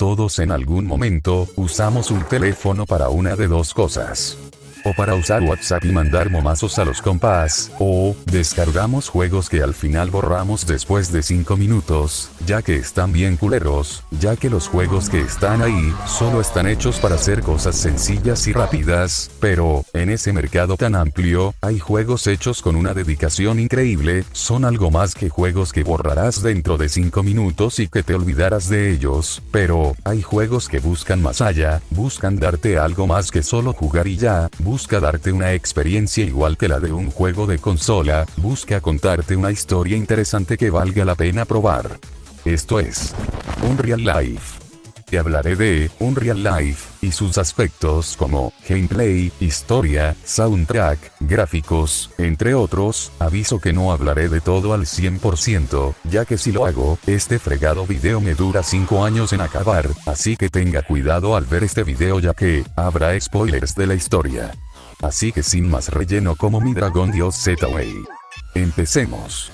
Todos en algún momento, usamos un teléfono para una de dos cosas. O para usar WhatsApp y mandar momazos a los compás, o descargamos juegos que al final borramos después de 5 minutos, ya que están bien culeros, ya que los juegos que están ahí, solo están hechos para hacer cosas sencillas y rápidas, pero, en ese mercado tan amplio, hay juegos hechos con una dedicación increíble, son algo más que juegos que borrarás dentro de 5 minutos y que te olvidarás de ellos, pero, hay juegos que buscan más allá, buscan darte algo más que solo jugar y ya, busca darte una experiencia igual que la de un juego de consola, busca contarte una historia interesante que valga la pena probar. Esto es Unreal Life. Te hablaré de Unreal Life y sus aspectos como gameplay, historia, soundtrack, gráficos, entre otros. Aviso que no hablaré de todo al 100%, ya que si lo hago, este fregado video me dura 5 años en acabar, así que tenga cuidado al ver este video ya que habrá spoilers de la historia. Así que sin más relleno como mi dragón dios Z-Way. Empecemos.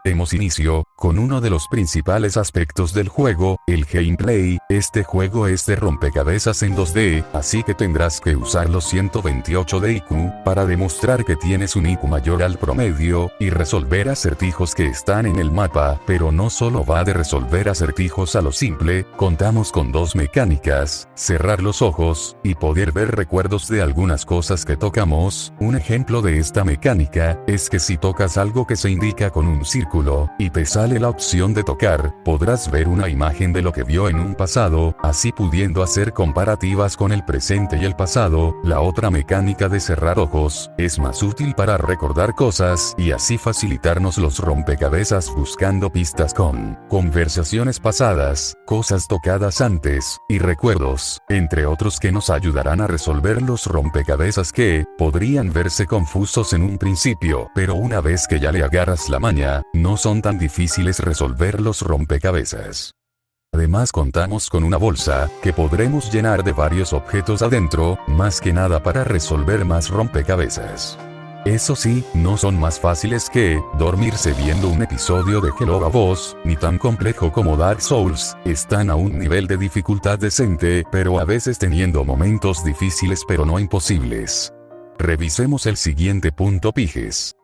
Demos inicio, con uno de los principales aspectos del juego, el gameplay. Este juego es de rompecabezas en 2D, así que tendrás que usar los 128 de IQ, para demostrar que tienes un IQ mayor al promedio, y resolver acertijos que están en el mapa, pero no solo va de resolver acertijos a lo simple, contamos con dos mecánicas, cerrar los ojos, y poder ver recuerdos de algunas cosas que tocamos. Un ejemplo de esta mecánica, es que si tocas algo que se indica con un círculo, y te sale la opción de tocar, podrás ver una imagen de lo que vio en un pasado, así pudiendo hacer comparativas con el presente y el pasado. La otra mecánica de cerrar ojos, es más útil para recordar cosas, y así facilitarnos los rompecabezas buscando pistas con conversaciones pasadas, cosas tocadas antes, y recuerdos, entre otros que nos ayudarán a resolver los rompecabezas que podrían verse confusos en un principio, pero una vez que ya le agarras la maña, no son tan difíciles resolver los rompecabezas. Además contamos con una bolsa, que podremos llenar de varios objetos adentro, más que nada para resolver más rompecabezas. Eso sí, no son más fáciles que dormirse viendo un episodio de Hello a Boss, ni tan complejo como Dark Souls, están a un nivel de dificultad decente, pero a veces teniendo momentos difíciles pero no imposibles. Revisemos el siguiente punto pijes.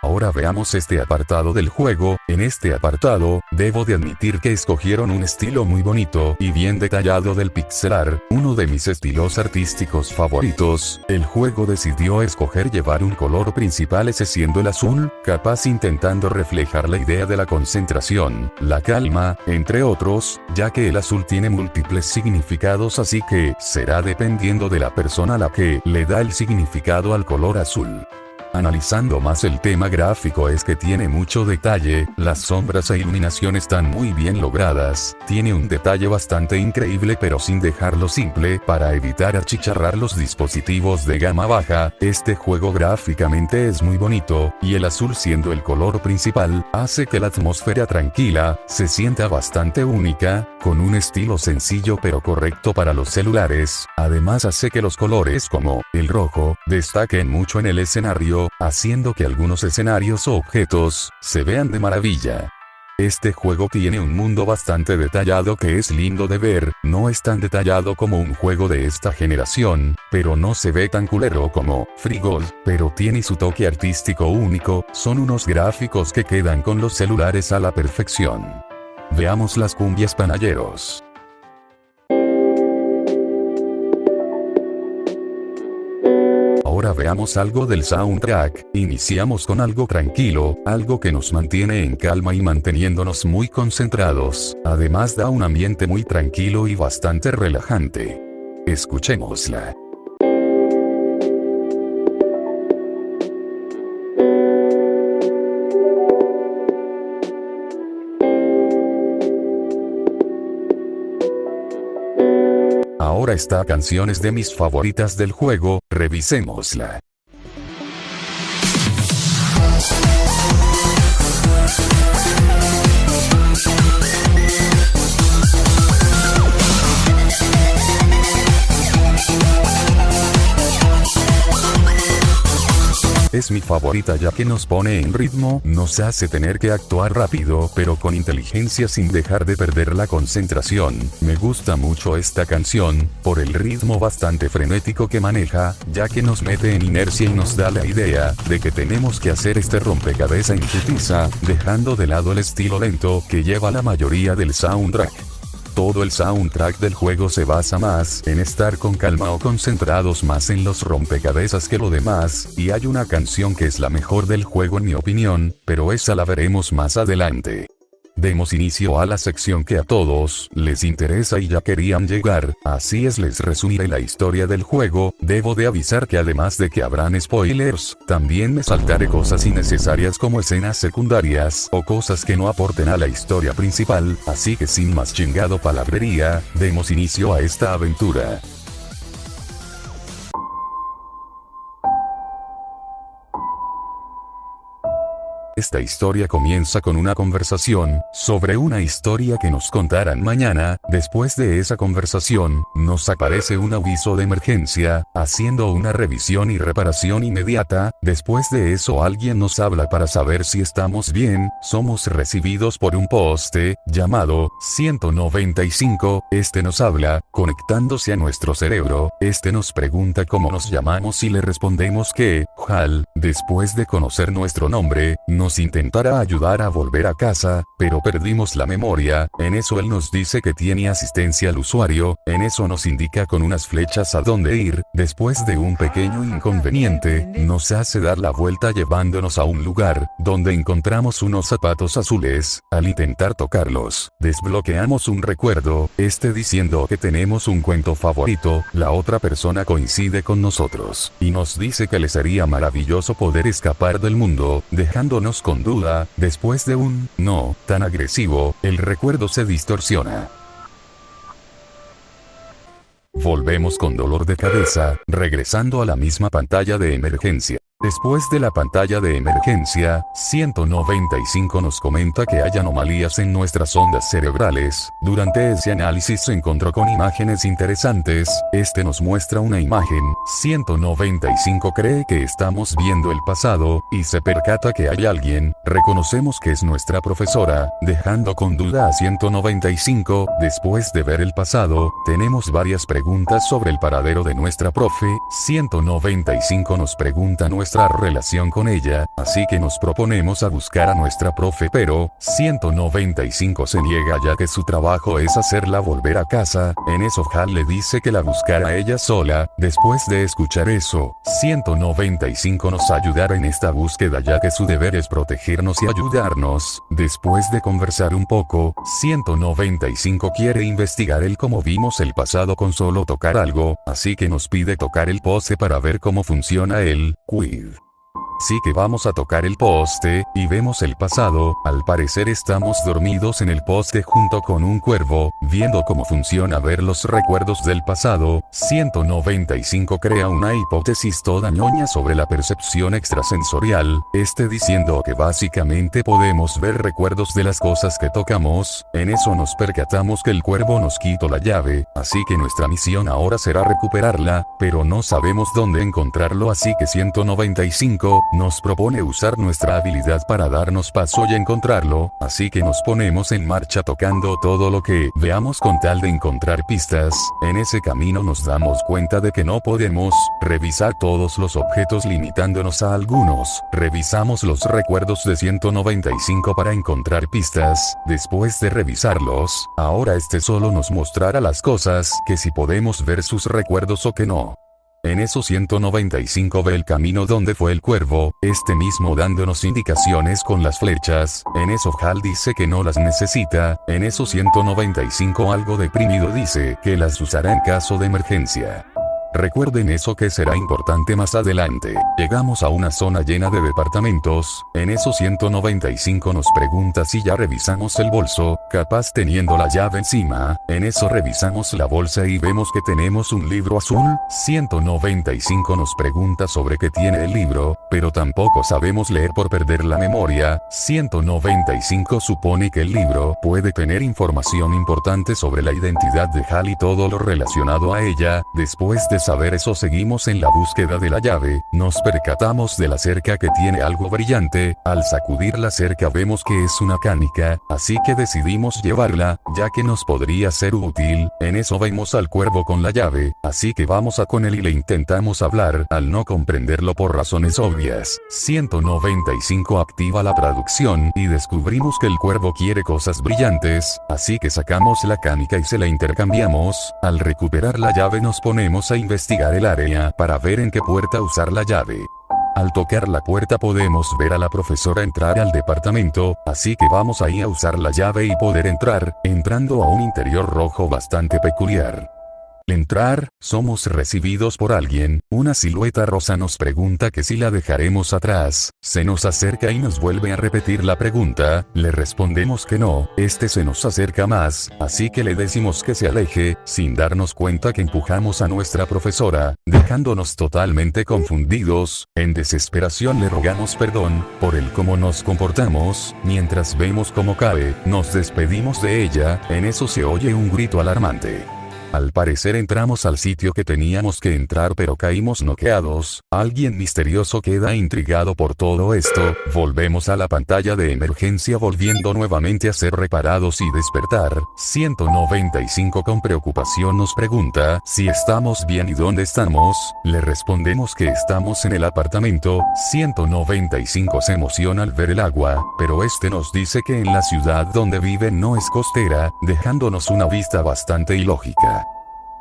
Ahora veamos este apartado del juego. En este apartado, debo de admitir que escogieron un estilo muy bonito y bien detallado del pixel art, uno de mis estilos artísticos favoritos. El juego decidió escoger llevar un color principal, ese siendo el azul, capaz intentando reflejar la idea de la concentración, la calma, entre otros, ya que el azul tiene múltiples significados, así que será dependiendo de la persona a la que le da el significado al color azul. Analizando más el tema gráfico, es que tiene mucho detalle, las sombras e iluminación están muy bien logradas, tiene un detalle bastante increíble pero sin dejarlo simple, para evitar achicharrar los dispositivos de gama baja. Este juego gráficamente es muy bonito, y el azul siendo el color principal, hace que la atmósfera tranquila se sienta bastante única, con un estilo sencillo pero correcto para los celulares. Además hace que los colores como el rojo destaquen mucho en el escenario, haciendo que algunos escenarios o objetos se vean de maravilla. Este juego tiene un mundo bastante detallado que es lindo de ver, no es tan detallado como un juego de esta generación, pero no se ve tan culero como Free Gold, pero tiene su toque artístico único, son unos gráficos que quedan con los celulares a la perfección. Veamos las cumbias panayeros. Ahora veamos algo del soundtrack. Iniciamos con algo tranquilo, algo que nos mantiene en calma y manteniéndonos muy concentrados. Además da un ambiente muy tranquilo y bastante relajante. Escuchémosla. Ahora esta canción es de mis favoritas del juego, revisémosla. Es mi favorita ya que nos pone en ritmo, nos hace tener que actuar rápido pero con inteligencia sin dejar de perder la concentración. Me gusta mucho esta canción, por el ritmo bastante frenético que maneja, ya que nos mete en inercia y nos da la idea de que tenemos que hacer este rompecabezas en putiza, dejando de lado el estilo lento que lleva la mayoría del soundtrack. Todo el soundtrack del juego se basa más en estar con calma o concentrados más en los rompecabezas que lo demás, y hay una canción que es la mejor del juego en mi opinión, pero esa la veremos más adelante. Demos inicio a la sección que a todos les interesa y ya querían llegar, así es, les resumiré la historia del juego. Debo de avisar que además de que habrán spoilers, también me saltaré cosas innecesarias como escenas secundarias o cosas que no aporten a la historia principal, así que sin más chingado palabrería, demos inicio a esta aventura. Esta historia comienza con una conversación sobre una historia que nos contarán mañana. Después de esa conversación, nos aparece un aviso de emergencia, haciendo una revisión y reparación inmediata. Después de eso alguien nos habla para saber si estamos bien. Somos recibidos por un poste llamado 195. Este nos habla, conectándose a nuestro cerebro. Este nos pregunta cómo nos llamamos y le respondemos que Hal, después de conocer nuestro nombre, nos intentará ayudar a volver a casa, pero perdimos la memoria. En eso él nos dice que tiene asistencia al usuario. En eso nos indica con unas flechas a dónde ir. Después de un pequeño inconveniente, nos hace dar la vuelta llevándonos a un lugar donde encontramos unos zapatos azules. Al intentar tocarlos, desbloqueamos un recuerdo, diciendo que tenemos un cuento favorito. La otra persona coincide con nosotros y nos dice que le sería maravilloso poder escapar del mundo, dejándonos con duda. Después de un no tan agresivo, el recuerdo se distorsiona. Volvemos con dolor de cabeza, regresando a la misma pantalla de emergencia. Después de la pantalla de emergencia, 195 nos comenta que hay anomalías en nuestras ondas cerebrales. Durante ese análisis se encontró con imágenes interesantes. Nos muestra una imagen. 195 cree que estamos viendo el pasado, y se percata que hay alguien. Reconocemos que es nuestra profesora, dejando con duda a 195. Después de ver el pasado, tenemos varias preguntas sobre el paradero de nuestra profe. 195 nos pregunta nuestra relación con ella, así que nos proponemos a buscar a nuestra profe, pero 195 se niega ya que su trabajo es hacerla volver a casa. En eso Hal le dice que la buscara ella sola. Después de escuchar eso, 195 nos ayudará en esta búsqueda ya que su deber es protegernos y ayudarnos. Después de conversar un poco, 195 quiere investigar el cómo vimos el pasado con solo tocar algo, así que nos pide tocar el poste para ver cómo funciona el quiz. Sí que vamos a tocar el poste, y vemos el pasado. Al parecer estamos dormidos en el poste junto con un cuervo, viendo cómo funciona ver los recuerdos del pasado. 195 crea una hipótesis toda ñoña sobre la percepción extrasensorial, diciendo que básicamente podemos ver recuerdos de las cosas que tocamos. En eso nos percatamos que el cuervo nos quitó la llave, así que nuestra misión ahora será recuperarla, pero no sabemos dónde encontrarlo, así que 195 nos propone usar nuestra habilidad para darnos paso y encontrarlo, así que nos ponemos en marcha tocando todo lo que veamos con tal de encontrar pistas. En ese camino nos damos cuenta de que no podemos revisar todos los objetos limitándonos a algunos. Revisamos los recuerdos de 195 para encontrar pistas. Después de revisarlos, ahora solo nos mostrará las cosas que si podemos ver sus recuerdos o que no. En eso 195 ve el camino donde fue el cuervo, mismo dándonos indicaciones con las flechas. En eso Hal dice que no las necesita. En eso 195 algo deprimido dice que las usará en caso de emergencia. Recuerden eso que será importante más adelante. Llegamos a una zona llena de departamentos. En eso 195 nos pregunta si ya revisamos el bolso, capaz teniendo la llave encima. En eso revisamos la bolsa y vemos que tenemos un libro azul. 195 nos pregunta sobre qué tiene el libro, pero tampoco sabemos leer por perder la memoria. 195 supone que el libro puede tener información importante sobre la identidad de Hal y todo lo relacionado a ella. Después de saber eso seguimos en la búsqueda de la llave, nos percatamos de la cerca que tiene algo brillante, al sacudir la cerca vemos que es una canica, así que decidimos llevarla, ya que nos podría ser útil. En eso vemos al cuervo con la llave, así que vamos a con él y le intentamos hablar, al no comprenderlo por razones obvias. 195 activa la traducción y descubrimos que el cuervo quiere cosas brillantes, así que sacamos la canica y se la intercambiamos. Al recuperar la llave nos ponemos a investigar el área para ver en qué puerta usar la llave. Al tocar la puerta podemos ver a la profesora entrar al departamento, así que vamos ahí a usar la llave y poder entrar, entrando a un interior rojo bastante peculiar. Al entrar, somos recibidos por alguien, una silueta rosa nos pregunta que si la dejaremos atrás, se nos acerca y nos vuelve a repetir la pregunta, le respondemos que no, se nos acerca más, así que le decimos que se aleje, sin darnos cuenta que empujamos a nuestra profesora, dejándonos totalmente confundidos. En desesperación le rogamos perdón, por el cómo nos comportamos, mientras vemos cómo cae, nos despedimos de ella, en eso se oye un grito alarmante. Al parecer entramos al sitio que teníamos que entrar pero caímos noqueados, alguien misterioso queda intrigado por todo esto, volvemos a la pantalla de emergencia volviendo nuevamente a ser reparados y despertar. 195 con preocupación nos pregunta si estamos bien y dónde estamos, le respondemos que estamos en el apartamento. 195 se emociona al ver el agua, pero nos dice que en la ciudad donde vive no es costera, dejándonos una vista bastante ilógica.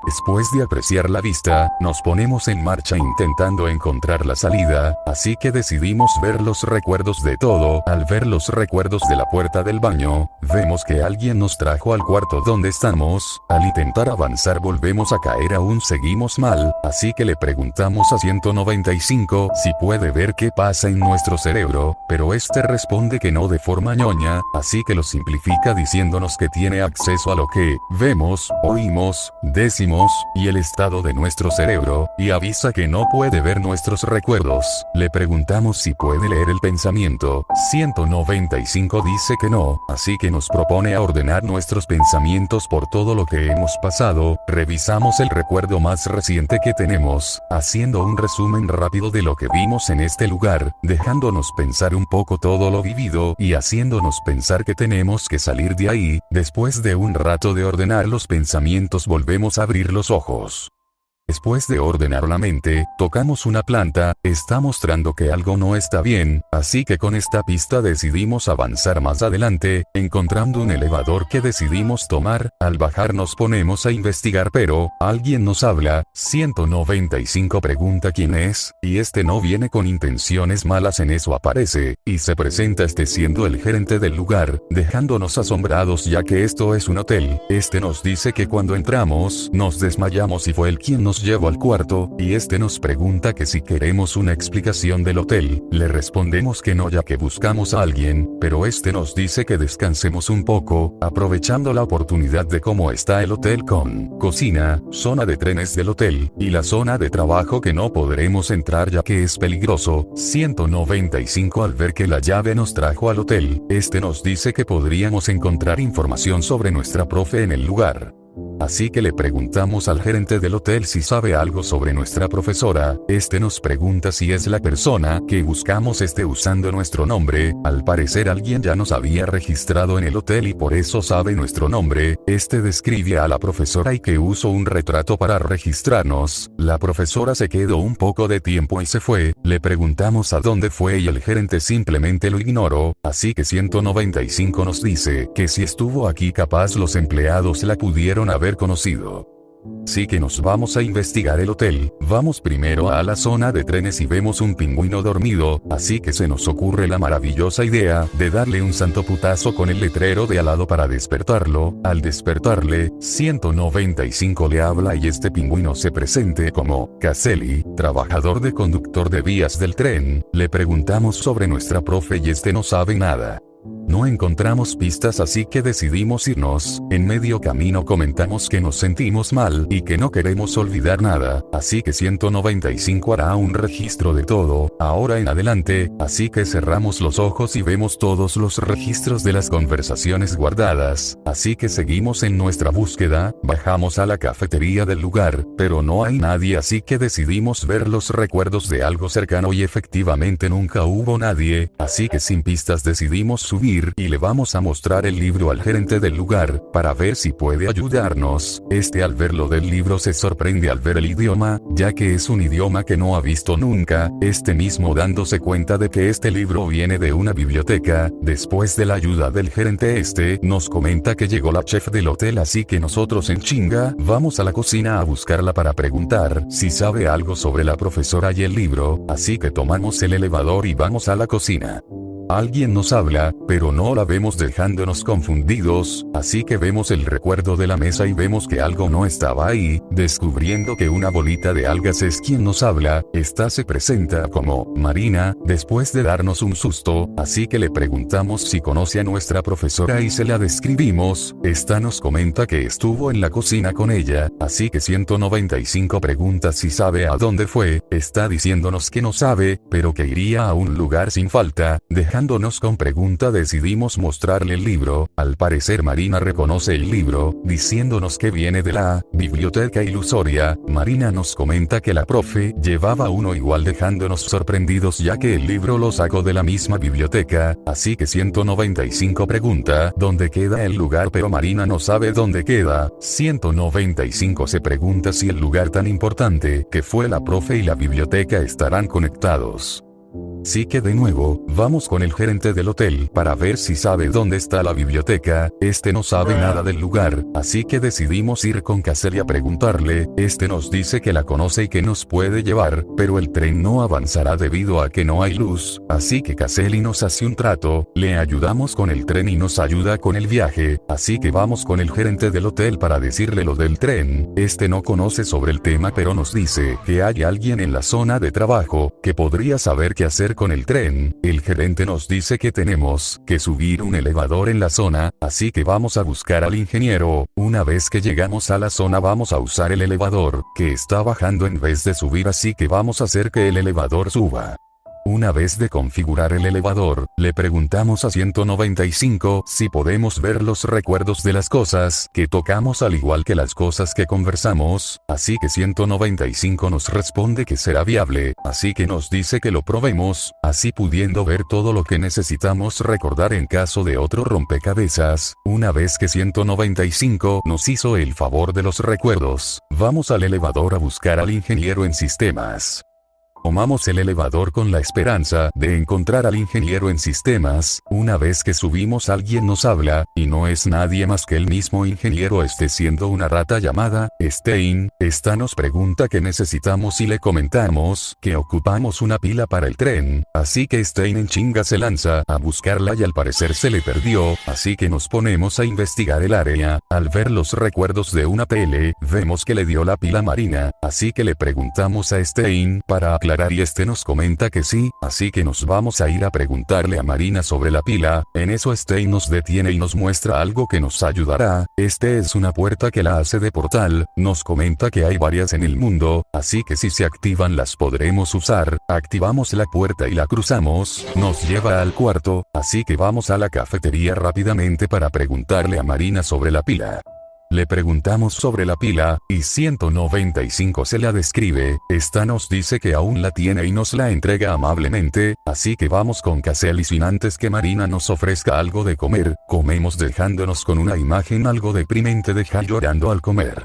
Después de apreciar la vista, nos ponemos en marcha intentando encontrar la salida, así que decidimos ver los recuerdos de todo. Al ver los recuerdos de la puerta del baño, vemos que alguien nos trajo al cuarto donde estamos. Al intentar avanzar volvemos a caer, aún seguimos mal, así que le preguntamos a 195 si puede ver qué pasa en nuestro cerebro, pero responde que no de forma ñoña, así que lo simplifica diciéndonos que tiene acceso a lo que vemos, oímos, decimos y el estado de nuestro cerebro, y avisa que no puede ver nuestros recuerdos. Le preguntamos si puede leer el pensamiento. 195 dice que no, así que nos propone a ordenar nuestros pensamientos por todo lo que hemos pasado. Revisamos el recuerdo más reciente que tenemos, haciendo un resumen rápido de lo que vimos en este lugar, dejándonos pensar un poco todo lo vivido y haciéndonos pensar que tenemos que salir de ahí. Después de un rato de ordenar los pensamientos volvemos a abrir los ojos. Después de ordenar la mente, tocamos una planta, está mostrando que algo no está bien, así que con esta pista decidimos avanzar más adelante, encontrando un elevador que decidimos tomar. Al bajar nos ponemos a investigar pero, alguien nos habla. 195 pregunta quién es, y no viene con intenciones malas. En eso aparece, y se presenta siendo el gerente del lugar, dejándonos asombrados ya que esto es un hotel. Nos dice que cuando entramos, nos desmayamos y fue él quien nos llevó al cuarto, y nos pregunta que si queremos una explicación del hotel. Le respondemos que no ya que buscamos a alguien, pero nos dice que descansemos un poco, aprovechando la oportunidad de cómo está el hotel con cocina, zona de trenes del hotel, y la zona de trabajo que no podremos entrar ya que es peligroso. 195 al ver que la llave nos trajo al hotel, nos dice que podríamos encontrar información sobre nuestra profe en el lugar. Así que le preguntamos al gerente del hotel si sabe algo sobre nuestra profesora. Nos pregunta si es la persona que buscamos usando nuestro nombre. Al parecer alguien ya nos había registrado en el hotel y por eso sabe nuestro nombre. Describe a la profesora y que usó un retrato para registrarnos. La profesora se quedó un poco de tiempo y se fue. Le preguntamos a dónde fue y el gerente simplemente lo ignoró. Así que 195 nos dice que si estuvo aquí capaz los empleados la pudieron haber conocido. Así que nos vamos a investigar el hotel. Vamos primero a la zona de trenes y vemos un pingüino dormido, así que se nos ocurre la maravillosa idea de darle un santo putazo con el letrero de al lado para despertarlo. Al despertarle, 195 le habla y pingüino se presente como Caselli, trabajador de conductor de vías del tren. Le preguntamos sobre nuestra profe y no sabe nada. No encontramos pistas, así que decidimos irnos. En medio camino comentamos que nos sentimos mal y que no queremos olvidar nada, así que 195 hará un registro de todo, ahora en adelante, así que cerramos los ojos y vemos todos los registros de las conversaciones guardadas, así que seguimos en nuestra búsqueda, bajamos a la cafetería del lugar, pero no hay nadie, así que decidimos ver los recuerdos de algo cercano y efectivamente nunca hubo nadie, así que sin pistas decidimos subir y le vamos a mostrar el libro al gerente del lugar, para ver si puede ayudarnos. Al ver lo del libro se sorprende al ver el idioma, ya que es un idioma que no ha visto nunca, mismo dándose cuenta de que este libro viene de una biblioteca. Después de la ayuda del gerente nos comenta que llegó la chef del hotel, así que nosotros en chinga, vamos a la cocina a buscarla para preguntar si sabe algo sobre la profesora y el libro, así que tomamos el elevador y vamos a la cocina. Alguien nos habla, pero no la vemos dejándonos confundidos, así que vemos el recuerdo de la mesa y vemos que algo no estaba ahí, descubriendo que una bolita de algas es quien nos habla. Esta se presenta como Marina, después de darnos un susto, así que le preguntamos si conoce a nuestra profesora y se la describimos. Esta nos comenta que estuvo en la cocina con ella, así que 195 pregunta si sabe a dónde fue. Está diciéndonos que no sabe, pero que iría a un lugar sin falta, dejándonos con pregunta. Decidimos mostrarle el libro. Al parecer Marina reconoce el libro, diciéndonos que viene de la biblioteca ilusoria. Marina nos comenta que la profe llevaba uno igual, dejándonos sorprendidos ya que el libro lo sacó de la misma biblioteca, así que 195 pregunta dónde queda el lugar, pero Marina no sabe dónde queda. 195 se pregunta si el lugar tan importante que fue la profe y la biblioteca estarán conectados. Así que de nuevo, vamos con el gerente del hotel para ver si sabe dónde está la biblioteca. No sabe nada del lugar, así que decidimos ir con Caselli a preguntarle. Nos dice que la conoce y que nos puede llevar, pero el tren no avanzará debido a que no hay luz, así que Caselli nos hace un trato, le ayudamos con el tren y nos ayuda con el viaje, así que vamos con el gerente del hotel para decirle lo del tren. No conoce sobre el tema, pero nos dice que hay alguien en la zona de trabajo que podría saber qué hacer con el tren. El gerente nos dice que tenemos que subir un elevador en la zona, así que vamos a buscar al ingeniero. Una vez que llegamos a la zona vamos a usar el elevador, que está bajando en vez de subir, así que vamos a hacer que el elevador suba. Una vez de configurar el elevador, le preguntamos a 195 si podemos ver los recuerdos de las cosas que tocamos al igual que las cosas que conversamos, así que 195 nos responde que será viable, así que nos dice que lo probemos, así pudiendo ver todo lo que necesitamos recordar en caso de otro rompecabezas. Una vez que 195 nos hizo el favor de los recuerdos, vamos al elevador a buscar al ingeniero en sistemas. Tomamos el elevador con la esperanza de encontrar al ingeniero en sistemas. Una vez que subimos alguien nos habla, y no es nadie más que el mismo ingeniero, siendo una rata llamada Stein. Esta nos pregunta qué necesitamos y le comentamos que ocupamos una pila para el tren, así que Stein en chinga se lanza a buscarla y al parecer se le perdió, así que nos ponemos a investigar el área. Al ver los recuerdos de una tele, vemos que le dio la pila a Marina, así que le preguntamos a Stein para aclarar y nos comenta que sí, así que nos vamos a ir a preguntarle a Marina sobre la pila. En eso Stein nos detiene y nos muestra algo que nos ayudará. Es una puerta que la hace de portal, nos comenta que hay varias en el mundo, así que si se activan las podremos usar. Activamos la puerta y la cruzamos, nos lleva al cuarto, así que vamos a la cafetería rápidamente para preguntarle a Marina sobre la pila. Le preguntamos sobre la pila, y 195 se la describe. Esta nos dice que aún la tiene y nos la entrega amablemente, así que vamos con Caselli sin antes que Marina nos ofrezca algo de comer. Comemos dejándonos con una imagen algo deprimente de Hal llorando al comer.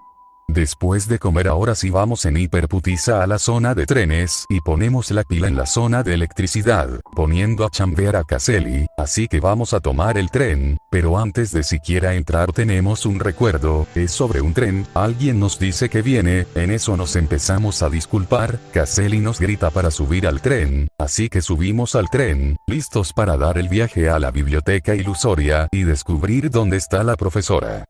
Después de comer ahora sí vamos en hiperputiza a la zona de trenes y ponemos la pila en la zona de electricidad, poniendo a chambear a Caselli, así que vamos a tomar el tren, pero antes de siquiera entrar tenemos un recuerdo, es sobre un tren, alguien nos dice que viene, en eso nos empezamos a disculpar, Caselli nos grita para subir al tren, así que subimos al tren, listos para dar el viaje a la biblioteca ilusoria y descubrir dónde está la profesora.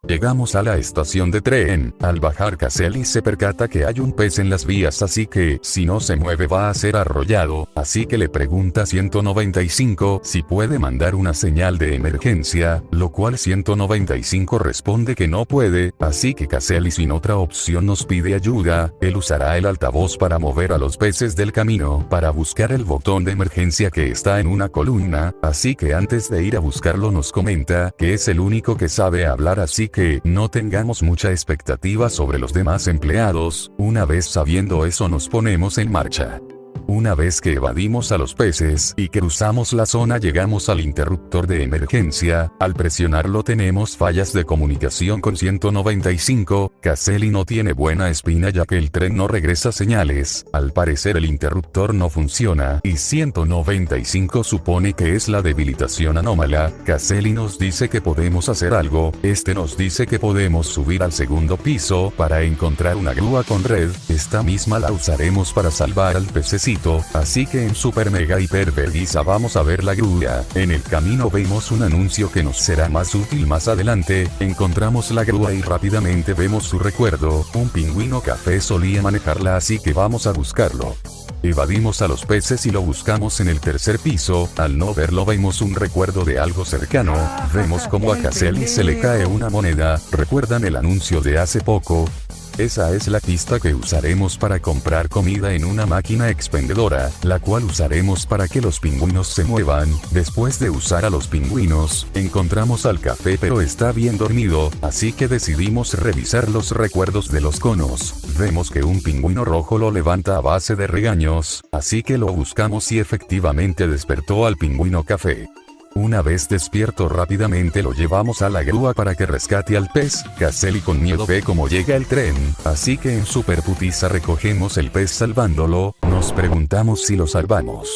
Llegamos a la estación de tren. Al bajar Caselli se percata que hay un pez en las vías, así que, si no se mueve va a ser arrollado, así que le pregunta a 195 si puede mandar una señal de emergencia, lo cual 195 responde que no puede, así que Caselli sin otra opción nos pide ayuda. Él usará el altavoz para mover a los peces del camino, para buscar el botón de emergencia que está en una columna, así que antes de ir a buscarlo nos comenta que es el único que sabe hablar, así que no tengamos mucha expectativa sobre los demás empleados. Una vez sabiendo eso nos ponemos en marcha. Una vez que evadimos a los peces y que cruzamos la zona llegamos al interruptor de emergencia. Al presionarlo tenemos fallas de comunicación con 195, Caselli no tiene buena espina ya que el tren no regresa señales, al parecer el interruptor no funciona y 195 supone que es la debilitación anómala. Caselli nos dice que podemos hacer algo, nos dice que podemos subir al segundo piso para encontrar una grúa con red, esta misma la usaremos para salvar al pececito. Así que en super mega hiper vergüenza vamos a ver la grúa. En el camino vemos un anuncio que nos será más útil más adelante. Encontramos la grúa y rápidamente vemos su recuerdo. Un pingüino café solía manejarla, así que vamos a buscarlo. Evadimos a los peces y lo buscamos en el tercer piso. Al no verlo vemos un recuerdo de algo cercano. Vemos como a Caselli se le cae una moneda. ¿Recuerdan el anuncio de hace poco? Esa es la pista que usaremos para comprar comida en una máquina expendedora, la cual usaremos para que los pingüinos se muevan. Después de usar a los pingüinos, encontramos al café pero está bien dormido, así que decidimos revisar los recuerdos de los conos. Vemos que un pingüino rojo lo levanta a base de regaños, así que lo buscamos y efectivamente despertó al pingüino café. Una vez despierto rápidamente lo llevamos a la grúa para que rescate al pez. Caselli con miedo ve cómo llega el tren, así que en super putiza recogemos el pez salvándolo. Nos preguntamos si lo salvamos.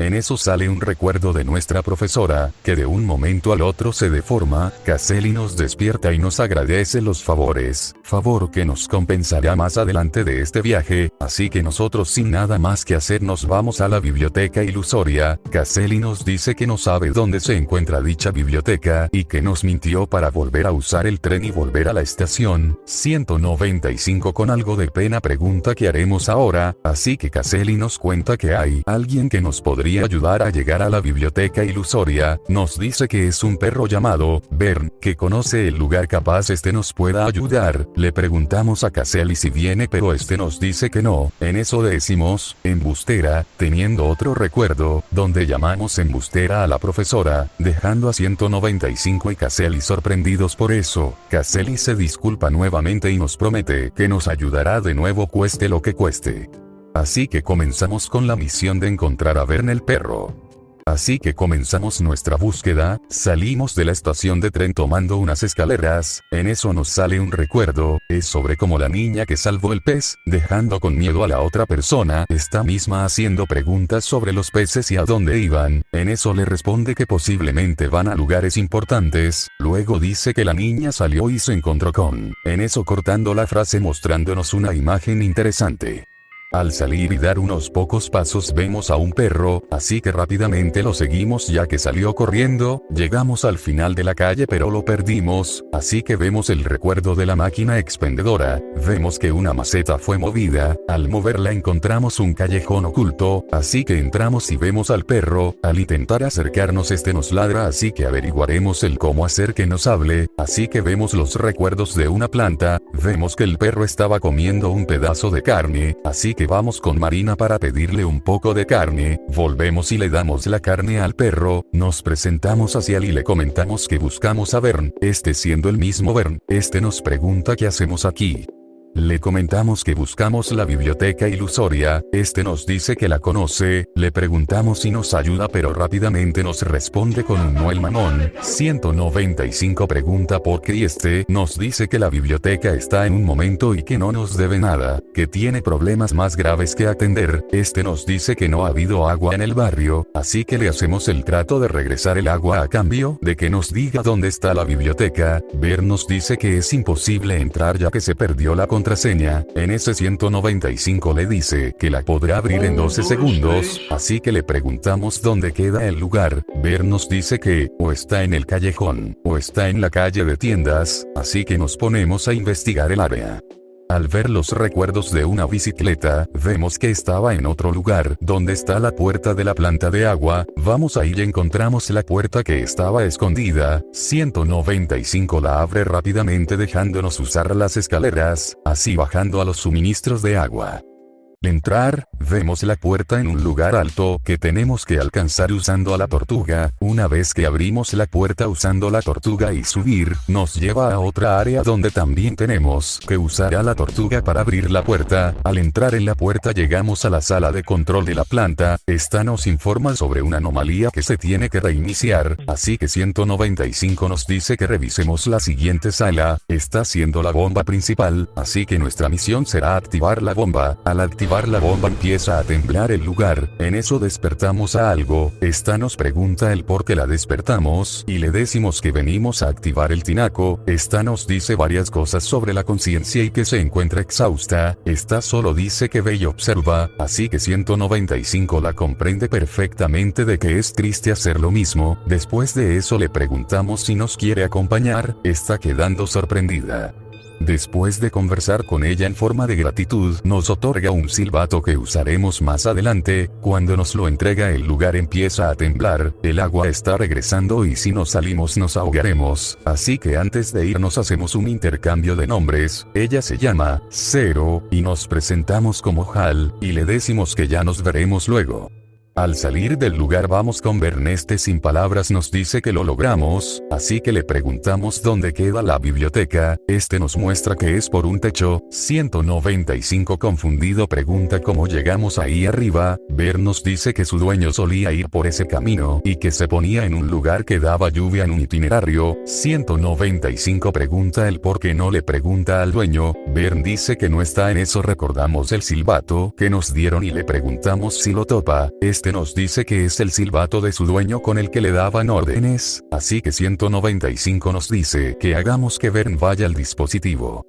En eso sale un recuerdo de nuestra profesora, que de un momento al otro se deforma. Caselli nos despierta y nos agradece los favores, favor que nos compensará más adelante de este viaje, así que nosotros sin nada más que hacer nos vamos a la biblioteca ilusoria. Caselli nos dice que no sabe dónde se encuentra dicha biblioteca, y que nos mintió para volver a usar el tren y volver a la estación. 195 con algo de pena pregunta qué haremos ahora, así que Caselli nos cuenta que hay alguien que nos podría ayudar a llegar a la biblioteca ilusoria. Nos dice que es un perro llamado Bern, que conoce el lugar, capaz nos pueda ayudar. Le preguntamos a Caselli si viene pero nos dice que no. En eso decimos, embustera, teniendo otro recuerdo, donde llamamos embustera a la profesora, dejando a 195 y Caselli sorprendidos por eso. Caselli se disculpa nuevamente y nos promete que nos ayudará de nuevo cueste lo que cueste. Así que comenzamos con la misión de encontrar a Bern el perro. Así que comenzamos nuestra búsqueda, salimos de la estación de tren tomando unas escaleras. En eso nos sale un recuerdo, es sobre cómo la niña que salvó el pez, dejando con miedo a la otra persona, esta misma haciendo preguntas sobre los peces y a dónde iban. En eso le responde que posiblemente van a lugares importantes. Luego dice que la niña salió y se encontró con. En eso cortando la frase mostrándonos una imagen interesante. Al salir y dar unos pocos pasos vemos a un perro, así que rápidamente lo seguimos ya que salió corriendo. Llegamos al final de la calle pero lo perdimos, así que vemos el recuerdo de la máquina expendedora. Vemos que una maceta fue movida, al moverla encontramos un callejón oculto, así que entramos y vemos al perro. Al intentar acercarnos nos ladra, así que averiguaremos el cómo hacer que nos hable. Así que vemos los recuerdos de una planta, vemos que el perro estaba comiendo un pedazo de carne, así que vamos con Marina para pedirle un poco de carne. Volvemos y le damos la carne al perro. Nos presentamos hacia él y le comentamos que buscamos a Bern, siendo el mismo Bern. Nos pregunta qué hacemos aquí. Le comentamos que buscamos la biblioteca ilusoria. Nos dice que la conoce. Le preguntamos si nos ayuda pero rápidamente nos responde con un no el mamón. 195 pregunta por qué y nos dice que la biblioteca está en un momento y que no nos debe nada, que tiene problemas más graves que atender. Nos dice que no ha habido agua en el barrio, así que le hacemos el trato de regresar el agua a cambio de que nos diga dónde está la biblioteca. Bern nos dice que es imposible entrar ya que se perdió la contraseña. contraseña. En ese 195 le dice que la podrá abrir en 12 segundos, así que le preguntamos dónde queda el lugar. Ver nos dice que, o está en el callejón, o está en la calle de tiendas, así que nos ponemos a investigar el área. Al ver los recuerdos de una bicicleta, vemos que estaba en otro lugar, donde está la puerta de la planta de agua. Vamos ahí y encontramos la puerta que estaba escondida. 195 la abre rápidamente dejándonos usar las escaleras, así bajando a los suministros de agua. Al entrar, vemos la puerta en un lugar alto que tenemos que alcanzar usando a la tortuga. Una vez que abrimos la puerta usando la tortuga y subir, nos lleva a otra área donde también tenemos que usar a la tortuga para abrir la puerta. Al entrar en la puerta llegamos a la sala de control de la planta. Esta nos informa sobre una anomalía que se tiene que reiniciar, así que 195 nos dice que revisemos la siguiente sala. Está siendo la bomba principal, así que nuestra misión será activar la bomba. Al activar la bomba empieza a temblar el lugar. En eso despertamos a algo. Esta nos pregunta el por qué la despertamos y le decimos que venimos a activar el tinaco. Esta nos dice varias cosas sobre la conciencia y que se encuentra exhausta. Esta solo dice que ve y observa, así que 195 la comprende perfectamente de que es triste hacer lo mismo. Después de eso le preguntamos si nos quiere acompañar. Está quedando sorprendida. Después de conversar con ella en forma de gratitud, nos otorga un silbato que usaremos más adelante. Cuando nos lo entrega el lugar empieza a temblar, el agua está regresando y si nos salimos nos ahogaremos, así que antes de irnos hacemos un intercambio de nombres. Ella se llama Zero, y nos presentamos como Hal, y le decimos que ya nos veremos luego. Al salir del lugar vamos con Berneste sin palabras nos dice que lo logramos, así que le preguntamos dónde queda la biblioteca. Este nos muestra que es por un techo. 195 confundido pregunta cómo llegamos ahí arriba. Ver nos dice que su dueño solía ir por ese camino y que se ponía en un lugar que daba lluvia en un itinerario. 195 pregunta el por qué no le pregunta al dueño. Bern dice que no está en eso. Recordamos el silbato que nos dieron y le preguntamos si lo topa. Este nos dice que es el silbato de su dueño con el que le daban órdenes, así que 195 nos dice que hagamos que Bern vaya al dispositivo.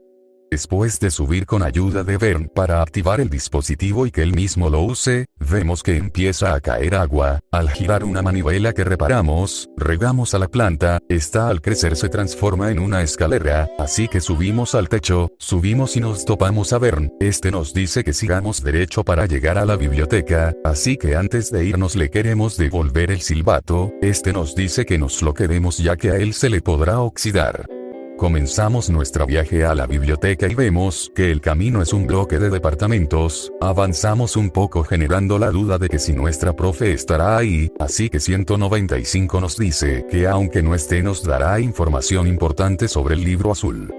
Después de subir con ayuda de Bern para activar el dispositivo y que él mismo lo use, vemos que empieza a caer agua. Al girar una manivela que reparamos, regamos a la planta. Esta al crecer se transforma en una escalera, así que subimos al techo, subimos y nos topamos a Bern. Este nos dice que sigamos derecho para llegar a la biblioteca, así que antes de irnos le queremos devolver el silbato. Este nos dice que nos lo quedemos ya que a él se le podrá oxidar. Comenzamos nuestro viaje a la biblioteca y vemos que el camino es un bloque de departamentos. Avanzamos un poco generando la duda de que si nuestra profe estará ahí, así que 195 nos dice que aunque no esté nos dará información importante sobre el libro azul.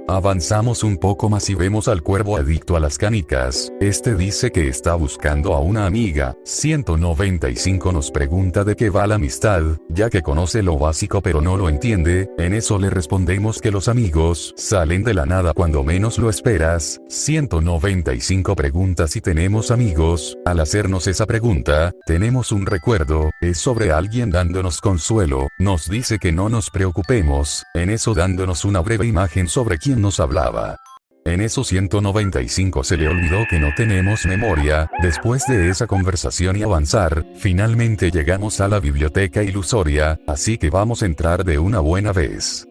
Avanzamos un poco más y vemos al cuervo adicto a las canicas. Este dice que está buscando a una amiga. 195 nos pregunta de qué va la amistad, ya que conoce lo básico pero no lo entiende. En eso le respondemos que los amigos salen de la nada cuando menos lo esperas. 195 pregunta si tenemos amigos. Al hacernos esa pregunta, tenemos un recuerdo, es sobre alguien dándonos consuelo. Nos dice que no nos preocupemos, en eso dándonos una breve imagen sobre quién nos hablaba. En eso 195 se le olvidó que no tenemos memoria. Después de esa conversación y avanzar, finalmente llegamos a la biblioteca ilusoria, así que vamos a entrar de una buena vez.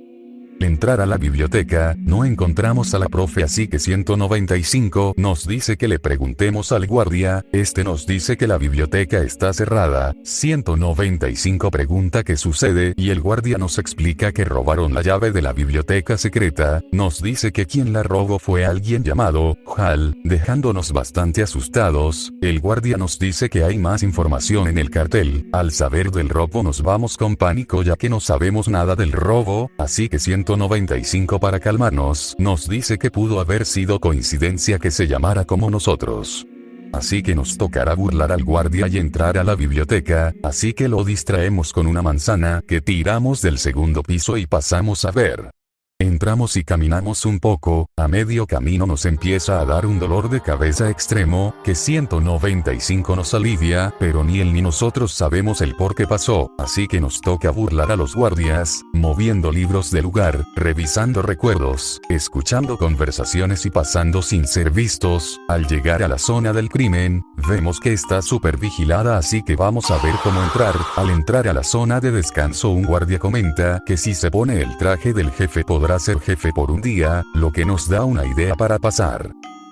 Al entrar a la biblioteca, no encontramos a la profe, así que 195 nos dice que le preguntemos al guardia. Este nos dice que la biblioteca está cerrada. 195 pregunta qué sucede y el guardia nos explica que robaron la llave de la biblioteca secreta. Nos dice que quien la robó fue alguien llamado Hal, dejándonos bastante asustados. El guardia nos dice que hay más información en el cartel. Al saber del robo nos vamos con pánico ya que no sabemos nada del robo, así que 195 para calmarnos, nos dice que pudo haber sido coincidencia que se llamara como nosotros. Así que nos tocará burlar al guardia y entrar a la biblioteca, así que lo distraemos con una manzana que tiramos del segundo piso y pasamos a ver. En entramos y caminamos un poco, a medio camino nos empieza a dar un dolor de cabeza extremo, que 195 nos alivia, pero ni él ni nosotros sabemos el por qué pasó, así que nos toca burlar a los guardias, moviendo libros del lugar, revisando recuerdos, escuchando conversaciones y pasando sin ser vistos. Al llegar a la zona del crimen, vemos que está súper vigilada, así que vamos a ver cómo entrar. Al entrar a la zona de descanso, un guardia comenta que si se pone el traje del jefe podrá ser jefe por un día, lo que nos da una idea para pasar.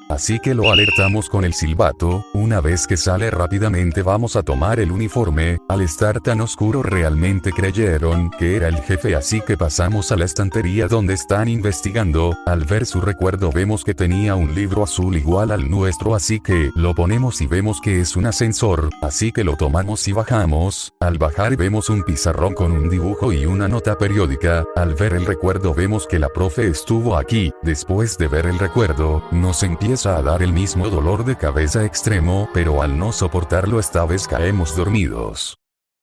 Así que lo alertamos con el silbato. Una vez que sale rápidamente vamos a tomar el uniforme. Al estar tan oscuro realmente creyeron que era el jefe, así que pasamos a la estantería donde están investigando. Al ver su recuerdo vemos que tenía un libro azul igual al nuestro, así que lo ponemos y vemos que es un ascensor, así que lo tomamos y bajamos. Al bajar vemos un pizarrón con un dibujo y una nota periódica. Al ver el recuerdo vemos que la profe estuvo aquí. Después de ver el recuerdo, nos empieza a dar el mismo dolor de cabeza extremo, pero al no soportarlo esta vez caemos dormidos.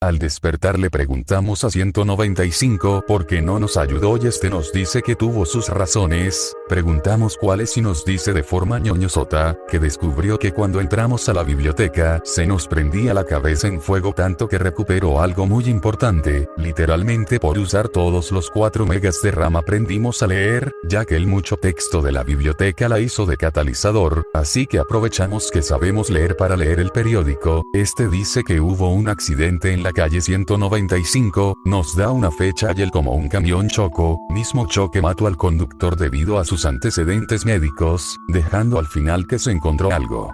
Al despertar le preguntamos a 195 por qué no nos ayudó y este nos dice que tuvo sus razones. Preguntamos cuáles y nos dice de forma ñoñosota que descubrió que cuando entramos a la biblioteca se nos prendía la cabeza en fuego tanto que recuperó algo muy importante. Literalmente por usar todos los 4 megas de RAM aprendimos a leer, ya que el mucho texto de la biblioteca la hizo de catalizador, así que aprovechamos que sabemos leer para leer el periódico. Este dice que hubo un accidente en la calle 195, nos da una fecha y el como un camión chocó, mismo choque mató al conductor debido a sus antecedentes médicos, dejando al final que se encontró algo.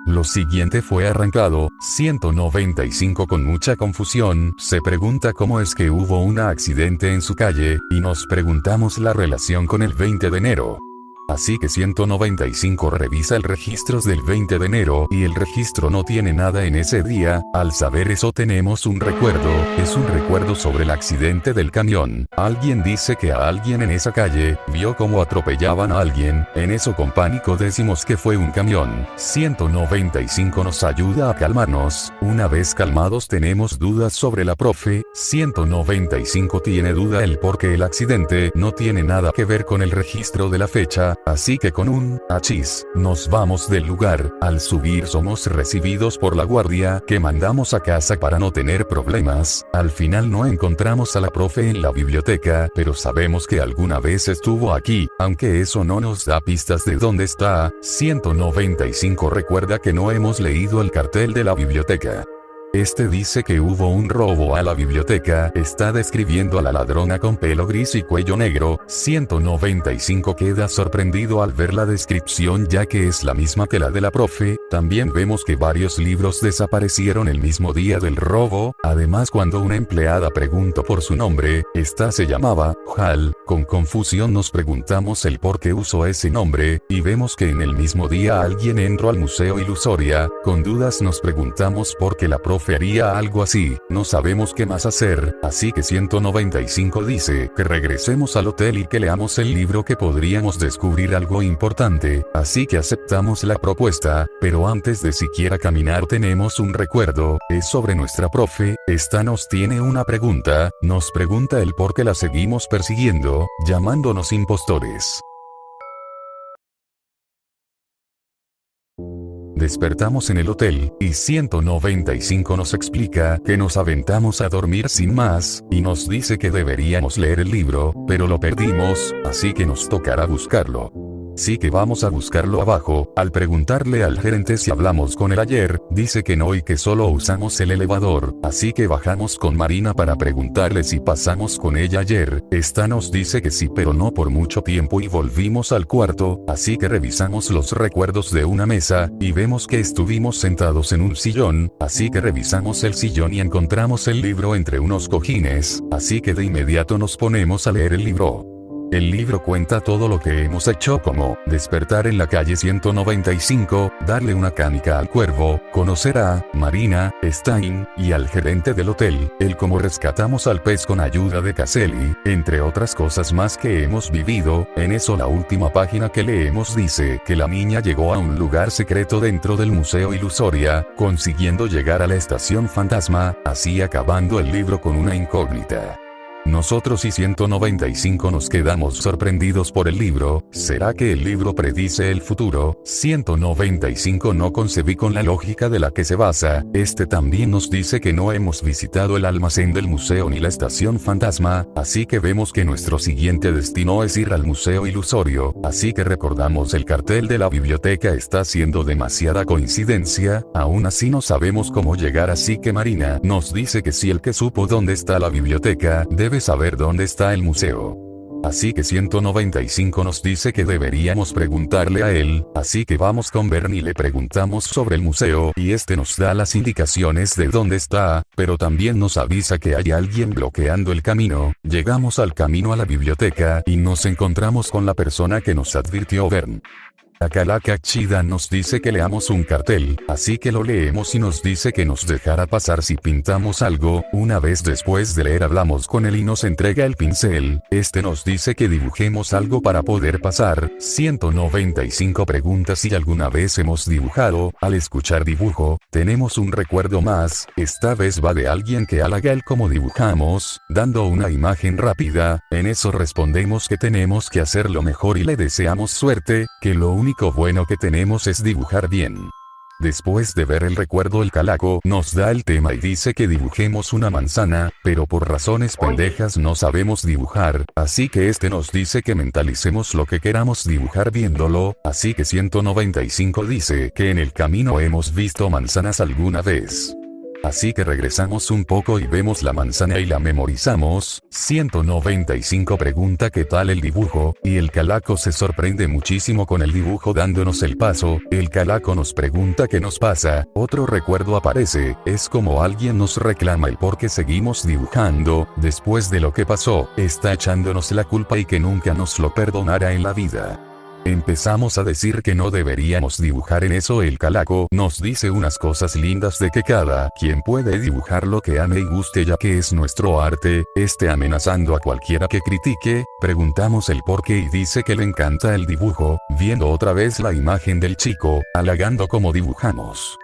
Lo siguiente fue arrancado. 195 con mucha confusión, se pregunta cómo es que hubo un accidente en su calle, y nos preguntamos la relación con el 20 de enero. Así que 195 revisa el registro del 20 de enero y el registro no tiene nada en ese día. Al saber eso tenemos un recuerdo, es un recuerdo sobre el accidente del camión. Alguien dice que a alguien en esa calle vio cómo atropellaban a alguien, en eso con pánico decimos que fue un camión. 195 nos ayuda a calmarnos. Una vez calmados tenemos dudas sobre la profe. 195 tiene duda el por qué el accidente no tiene nada que ver con el registro de la fecha. Así que con un achis, nos vamos del lugar. Al subir somos recibidos por la guardia, que mandamos a casa para no tener problemas. Al final no encontramos a la profe en la biblioteca, pero sabemos que alguna vez estuvo aquí, aunque eso no nos da pistas de dónde está. 195 recuerda que no hemos leído el cartel de la biblioteca. Este dice que hubo un robo a la biblioteca, está describiendo a la ladrona con pelo gris y cuello negro. 195 queda sorprendido al ver la descripción ya que es la misma que la de la profe. También vemos que varios libros desaparecieron el mismo día del robo. Además, cuando una empleada preguntó por su nombre, esta se llamaba Hal. Con confusión nos preguntamos el por qué usó ese nombre, y vemos que en el mismo día alguien entró al Museo Ilusoria. Con dudas nos preguntamos por qué la profe haría algo así. No sabemos qué más hacer, así que 195 dice que regresemos al hotel y que leamos el libro, que podríamos descubrir algo importante. Así que aceptamos la propuesta, pero antes de siquiera caminar tenemos un recuerdo, es sobre nuestra profe. Esta nos tiene una pregunta, nos pregunta el por qué la seguimos persiguiendo, llamándonos impostores. Despertamos en el hotel, y 195 nos explica que nos aventamos a dormir sin más, y nos dice que deberíamos leer el libro, pero lo perdimos, así que nos tocará buscarlo. Sí que vamos a buscarlo abajo. Al preguntarle al gerente si hablamos con él ayer, dice que no y que solo usamos el elevador, así que bajamos con Marina para preguntarle si pasamos con ella ayer. Esta nos dice que sí, pero no por mucho tiempo, y volvimos al cuarto, así que revisamos los recuerdos de una mesa, y vemos que estuvimos sentados en un sillón, así que revisamos el sillón y encontramos el libro entre unos cojines, así que de inmediato nos ponemos a leer el libro. El libro cuenta todo lo que hemos hecho, como despertar en la calle 195, darle una canica al cuervo, conocer a Marina, Stein, y al gerente del hotel, el cómo rescatamos al pez con ayuda de Caselli, entre otras cosas más que hemos vivido. En eso la última página que leemos dice que la niña llegó a un lugar secreto dentro del Museo Ilusoria, consiguiendo llegar a la estación fantasma, así acabando el libro con una incógnita. Nosotros y 195 nos quedamos sorprendidos por el libro. ¿Será que el libro predice el futuro? 195 no concebí con la lógica de la que se basa. Este también nos dice que no hemos visitado el almacén del museo ni la estación fantasma, así que vemos que nuestro siguiente destino es ir al museo ilusorio, así que recordamos el cartel de la biblioteca está siendo demasiada coincidencia, aún así no sabemos cómo llegar, así que Marina nos dice que si el que supo dónde está la biblioteca, debe saber dónde está el museo. Así que 195 nos dice que deberíamos preguntarle a él, así que vamos con Bernie y le preguntamos sobre el museo y este nos da las indicaciones de dónde está, pero también nos avisa que hay alguien bloqueando el camino. Llegamos al camino a la biblioteca y nos encontramos con la persona que nos advirtió Bernie. La calaca chida nos dice que leamos un cartel, así que lo leemos y nos dice que nos dejará pasar si pintamos algo. Una vez después de leer hablamos con él y nos entrega el pincel. Este nos dice que dibujemos algo para poder pasar. 195 pregunta si alguna vez hemos dibujado. Al escuchar dibujo, tenemos un recuerdo más, esta vez va de alguien que halaga el cómo dibujamos, dando una imagen rápida. En eso respondemos que tenemos que hacerlo mejor y le deseamos suerte, que lo único bueno que tenemos es dibujar bien. Después de ver el recuerdo, el calaco nos da el tema y dice que dibujemos una manzana, pero por razones pendejas no sabemos dibujar, así que este nos dice que mentalicemos lo que queramos dibujar viéndolo, así que 195 dice que en el camino hemos visto manzanas alguna vez. Así que regresamos un poco y vemos la manzana y la memorizamos. 195 pregunta qué tal el dibujo, y el calaco se sorprende muchísimo con el dibujo dándonos el paso. El calaco nos pregunta qué nos pasa, otro recuerdo aparece, es como alguien nos reclama el por qué seguimos dibujando, después de lo que pasó, está echándonos la culpa y que nunca nos lo perdonará en la vida. Empezamos a decir que no deberíamos dibujar en eso. El calaco nos dice unas cosas lindas de que cada quien puede dibujar lo que ame y guste ya que es nuestro arte, amenazando a cualquiera que critique. Preguntamos el por qué y dice que le encanta el dibujo, viendo otra vez la imagen del chico, halagando cómo dibujamos.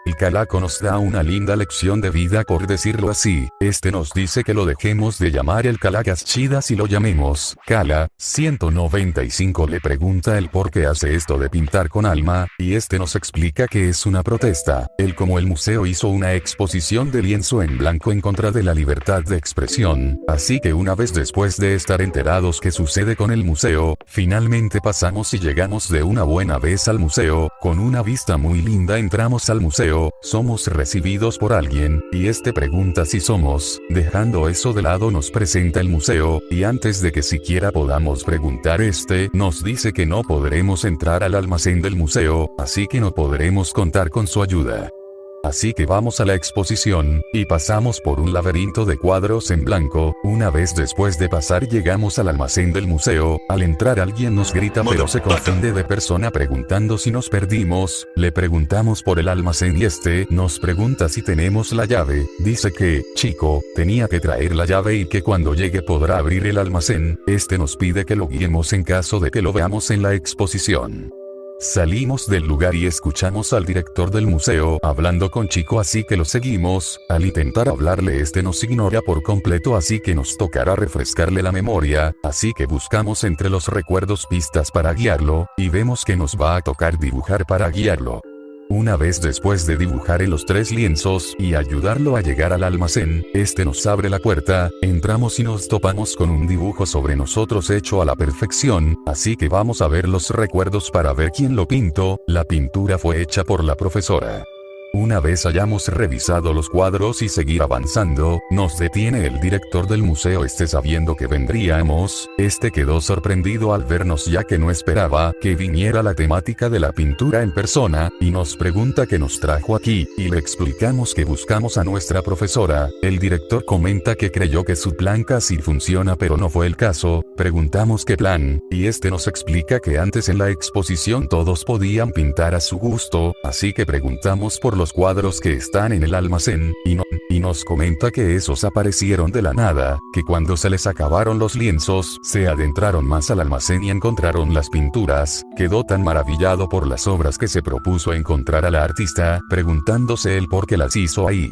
El calaco nos da una linda lección de vida por decirlo así, nos dice que lo dejemos de llamar el calacas chidas y lo llamemos Cala. 195 le pregunta el por qué hace esto de pintar con alma, y nos explica que es una protesta. Como el museo hizo una exposición de lienzo en blanco en contra de la libertad de expresión, así que una vez después de estar enterados qué sucede con el museo, finalmente pasamos y llegamos de una buena vez al museo, con una vista muy linda entramos al museo. Somos recibidos por alguien, y pregunta si somos, dejando eso de lado nos presenta el museo, y antes de que siquiera podamos preguntar nos dice que no podremos entrar al almacén del museo, así que no podremos contar con su ayuda. Así que vamos a la exposición, y pasamos por un laberinto de cuadros en blanco. Una vez después de pasar llegamos al almacén del museo. Al entrar alguien nos grita pero se confunde de persona preguntando si nos perdimos. Le preguntamos por el almacén y nos pregunta si tenemos la llave. Dice que, chico, tenía que traer la llave y que cuando llegue podrá abrir el almacén. Nos pide que lo guiemos en caso de que lo veamos en la exposición. Salimos del lugar y escuchamos al director del museo hablando con Chico, así que lo seguimos. Al intentar hablarle nos ignora por completo, así que nos tocará refrescarle la memoria, así que buscamos entre los recuerdos pistas para guiarlo, y vemos que nos va a tocar dibujar para guiarlo. Una vez después de dibujar en los 3 lienzos y ayudarlo a llegar al almacén, nos abre la puerta, entramos y nos topamos con un dibujo sobre nosotros hecho a la perfección, así que vamos a ver los recuerdos para ver quién lo pintó. La pintura fue hecha por la profesora. Una vez hayamos revisado los cuadros y seguir avanzando, nos detiene el director del museo. Sabiendo que vendríamos, quedó sorprendido al vernos ya que no esperaba que viniera la temática de la pintura en persona, y nos pregunta qué nos trajo aquí, y le explicamos que buscamos a nuestra profesora. El director comenta que creyó que su plan casi funciona pero no fue el caso. Preguntamos qué plan, y nos explica que antes en la exposición todos podían pintar a su gusto, así que preguntamos por los cuadros que están en el almacén, y nos comenta que esos aparecieron de la nada, que cuando se les acabaron los lienzos, se adentraron más al almacén y encontraron las pinturas. Quedó tan maravillado por las obras que se propuso encontrar a la artista, preguntándose el por qué las hizo ahí.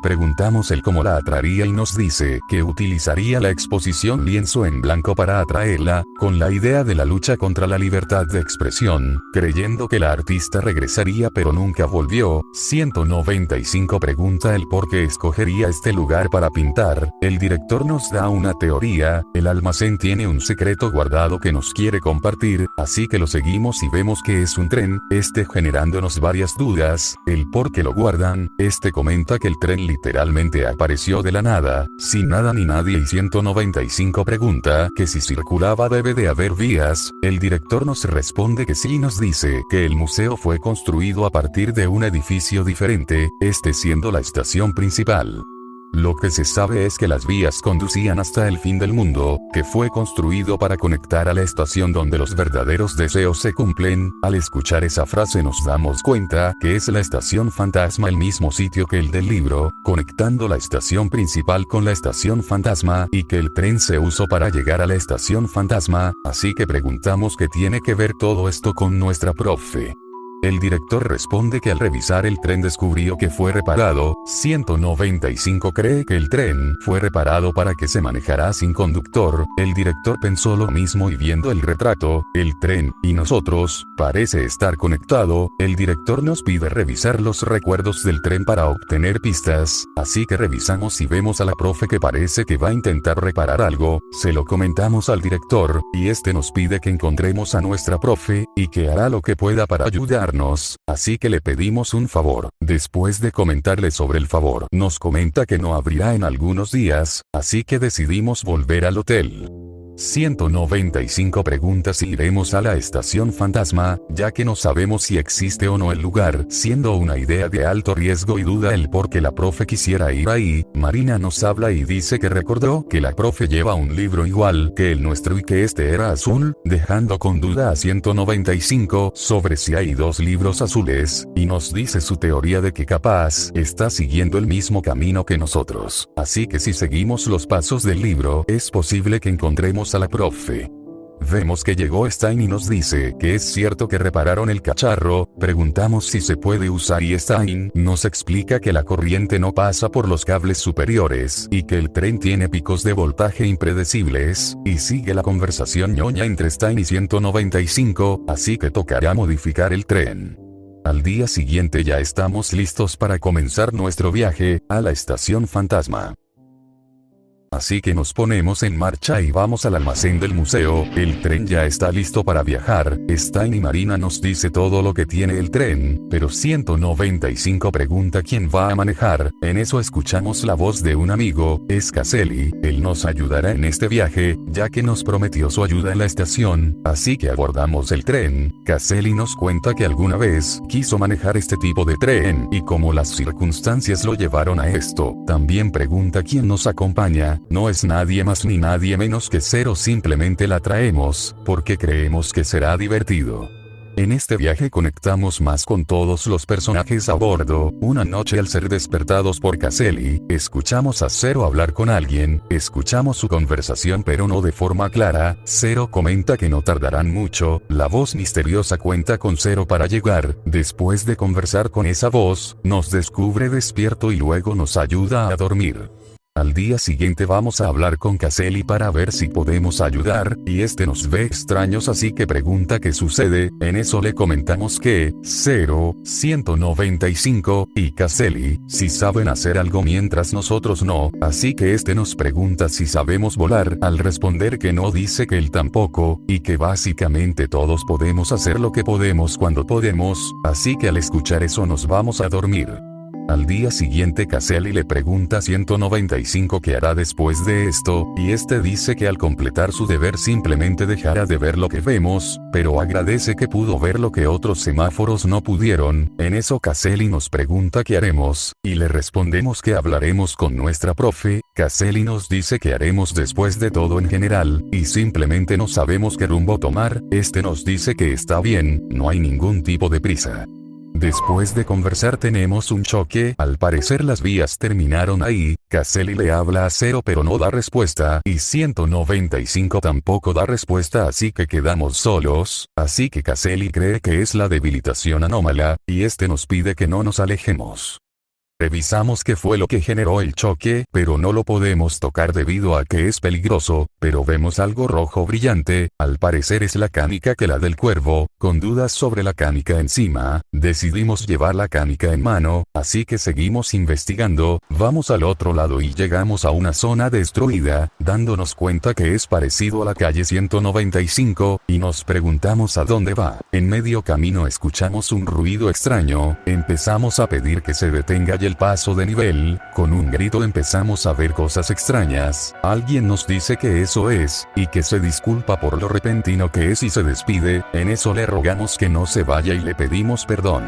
Preguntamos el cómo la atraería y nos dice que utilizaría la exposición lienzo en blanco para atraerla, con la idea de la lucha contra la libertad de expresión, creyendo que la artista regresaría pero nunca volvió. 195 pregunta el por qué escogería este lugar para pintar. El director nos da una teoría: el almacén tiene un secreto guardado que nos quiere compartir, así que lo seguimos y vemos que es un tren, generándonos varias dudas. El por qué lo guardan: comenta que el tren literalmente apareció de la nada, sin nada ni nadie, y 195 pregunta que si circulaba debe de haber vías. El director nos responde que sí y nos dice que el museo fue construido a partir de un edificio diferente, siendo la estación principal. Lo que se sabe es que las vías conducían hasta el fin del mundo, que fue construido para conectar a la estación donde los verdaderos deseos se cumplen. Al escuchar esa frase nos damos cuenta que es la estación fantasma, el mismo sitio que el del libro, conectando la estación principal con la estación fantasma, y que el tren se usó para llegar a la estación fantasma, así que preguntamos qué tiene que ver todo esto con nuestra profe. El director responde que al revisar el tren descubrió que fue reparado. 195 cree que el tren fue reparado para que se manejara sin conductor. El director pensó lo mismo y viendo el retrato, el tren y nosotros, parece estar conectado. El director nos pide revisar los recuerdos del tren para obtener pistas, así que revisamos y vemos a la profe que parece que va a intentar reparar algo. Se lo comentamos al director, y nos pide que encontremos a nuestra profe, y que hará lo que pueda para ayudar. Así que le pedimos un favor. Después de comentarle sobre el favor, nos comenta que no abrirá en algunos días, así que decidimos volver al hotel. 195 pregunta si iremos a la estación fantasma, ya que no sabemos si existe o no el lugar, siendo una idea de alto riesgo y duda el por qué la profe quisiera ir ahí. Marina nos habla y dice que recordó que la profe lleva un libro igual que el nuestro y que era azul, dejando con duda a 195 sobre si hay dos libros azules, y nos dice su teoría de que capaz está siguiendo el mismo camino que nosotros. Así que si seguimos los pasos del libro, es posible que encontremos a la profe. Vemos que llegó Stein y nos dice que es cierto que repararon el cacharro. Preguntamos si se puede usar y Stein nos explica que la corriente no pasa por los cables superiores y que el tren tiene picos de voltaje impredecibles, y sigue la conversación ñoña entre Stein y 195, así que tocará modificar el tren. Al día siguiente ya estamos listos para comenzar nuestro viaje a la estación fantasma. Así que nos ponemos en marcha y vamos al almacén del museo. El tren ya está listo para viajar. Stein y Marina nos dice todo lo que tiene el tren, pero 195 pregunta quién va a manejar. En eso escuchamos la voz de un amigo, es Caselli. Él nos ayudará en este viaje, ya que nos prometió su ayuda en la estación, así que abordamos el tren. Caselli nos cuenta que alguna vez quiso manejar este tipo de tren, y como las circunstancias lo llevaron a esto. También pregunta quién nos acompaña. No es nadie más ni nadie menos que Zero, simplemente la traemos, porque creemos que será divertido. En este viaje conectamos más con todos los personajes a bordo. Una noche al ser despertados por Caselli, escuchamos a Zero hablar con alguien, escuchamos su conversación pero no de forma clara. Zero comenta que no tardarán mucho, la voz misteriosa cuenta con Zero para llegar. Después de conversar con esa voz, nos descubre despierto y luego nos ayuda a dormir. Al día siguiente vamos a hablar con Caselli para ver si podemos ayudar, y nos ve extraños así que pregunta qué sucede. En eso le comentamos que, 195, y Caselli, si saben hacer algo mientras nosotros no, así que nos pregunta si sabemos volar. Al responder que no dice que él tampoco, y que básicamente todos podemos hacer lo que podemos cuando podemos, así que al escuchar eso nos vamos a dormir. Al día siguiente Caselli le pregunta a 195 qué hará después de esto, y dice que al completar su deber simplemente dejará de ver lo que vemos, pero agradece que pudo ver lo que otros semáforos no pudieron. En eso Caselli nos pregunta qué haremos, y le respondemos que hablaremos con nuestra profe. Caselli nos dice que haremos después de todo en general, y simplemente no sabemos qué rumbo tomar. Nos dice que está bien, no hay ningún tipo de prisa. Después de conversar tenemos un choque, al parecer las vías terminaron ahí. Caselli le habla a Zero pero no da respuesta, y 195 tampoco da respuesta, así que quedamos solos. Así que Caselli cree que es la debilitación anómala, y nos pide que no nos alejemos. Revisamos qué fue lo que generó el choque, pero no lo podemos tocar debido a que es peligroso, pero vemos algo rojo brillante, al parecer es la canica que la del cuervo, con dudas sobre la canica encima, decidimos llevar la canica en mano, así que seguimos investigando, vamos al otro lado y llegamos a una zona destruida, dándonos cuenta que es parecido a la calle 195, y nos preguntamos a dónde va. En medio camino escuchamos un ruido extraño, empezamos a pedir que se detenga y el paso de nivel, con un grito empezamos a ver cosas extrañas, alguien nos dice que eso es, y que se disculpa por lo repentino que es y se despide, en eso le rogamos que no se vaya y le pedimos perdón.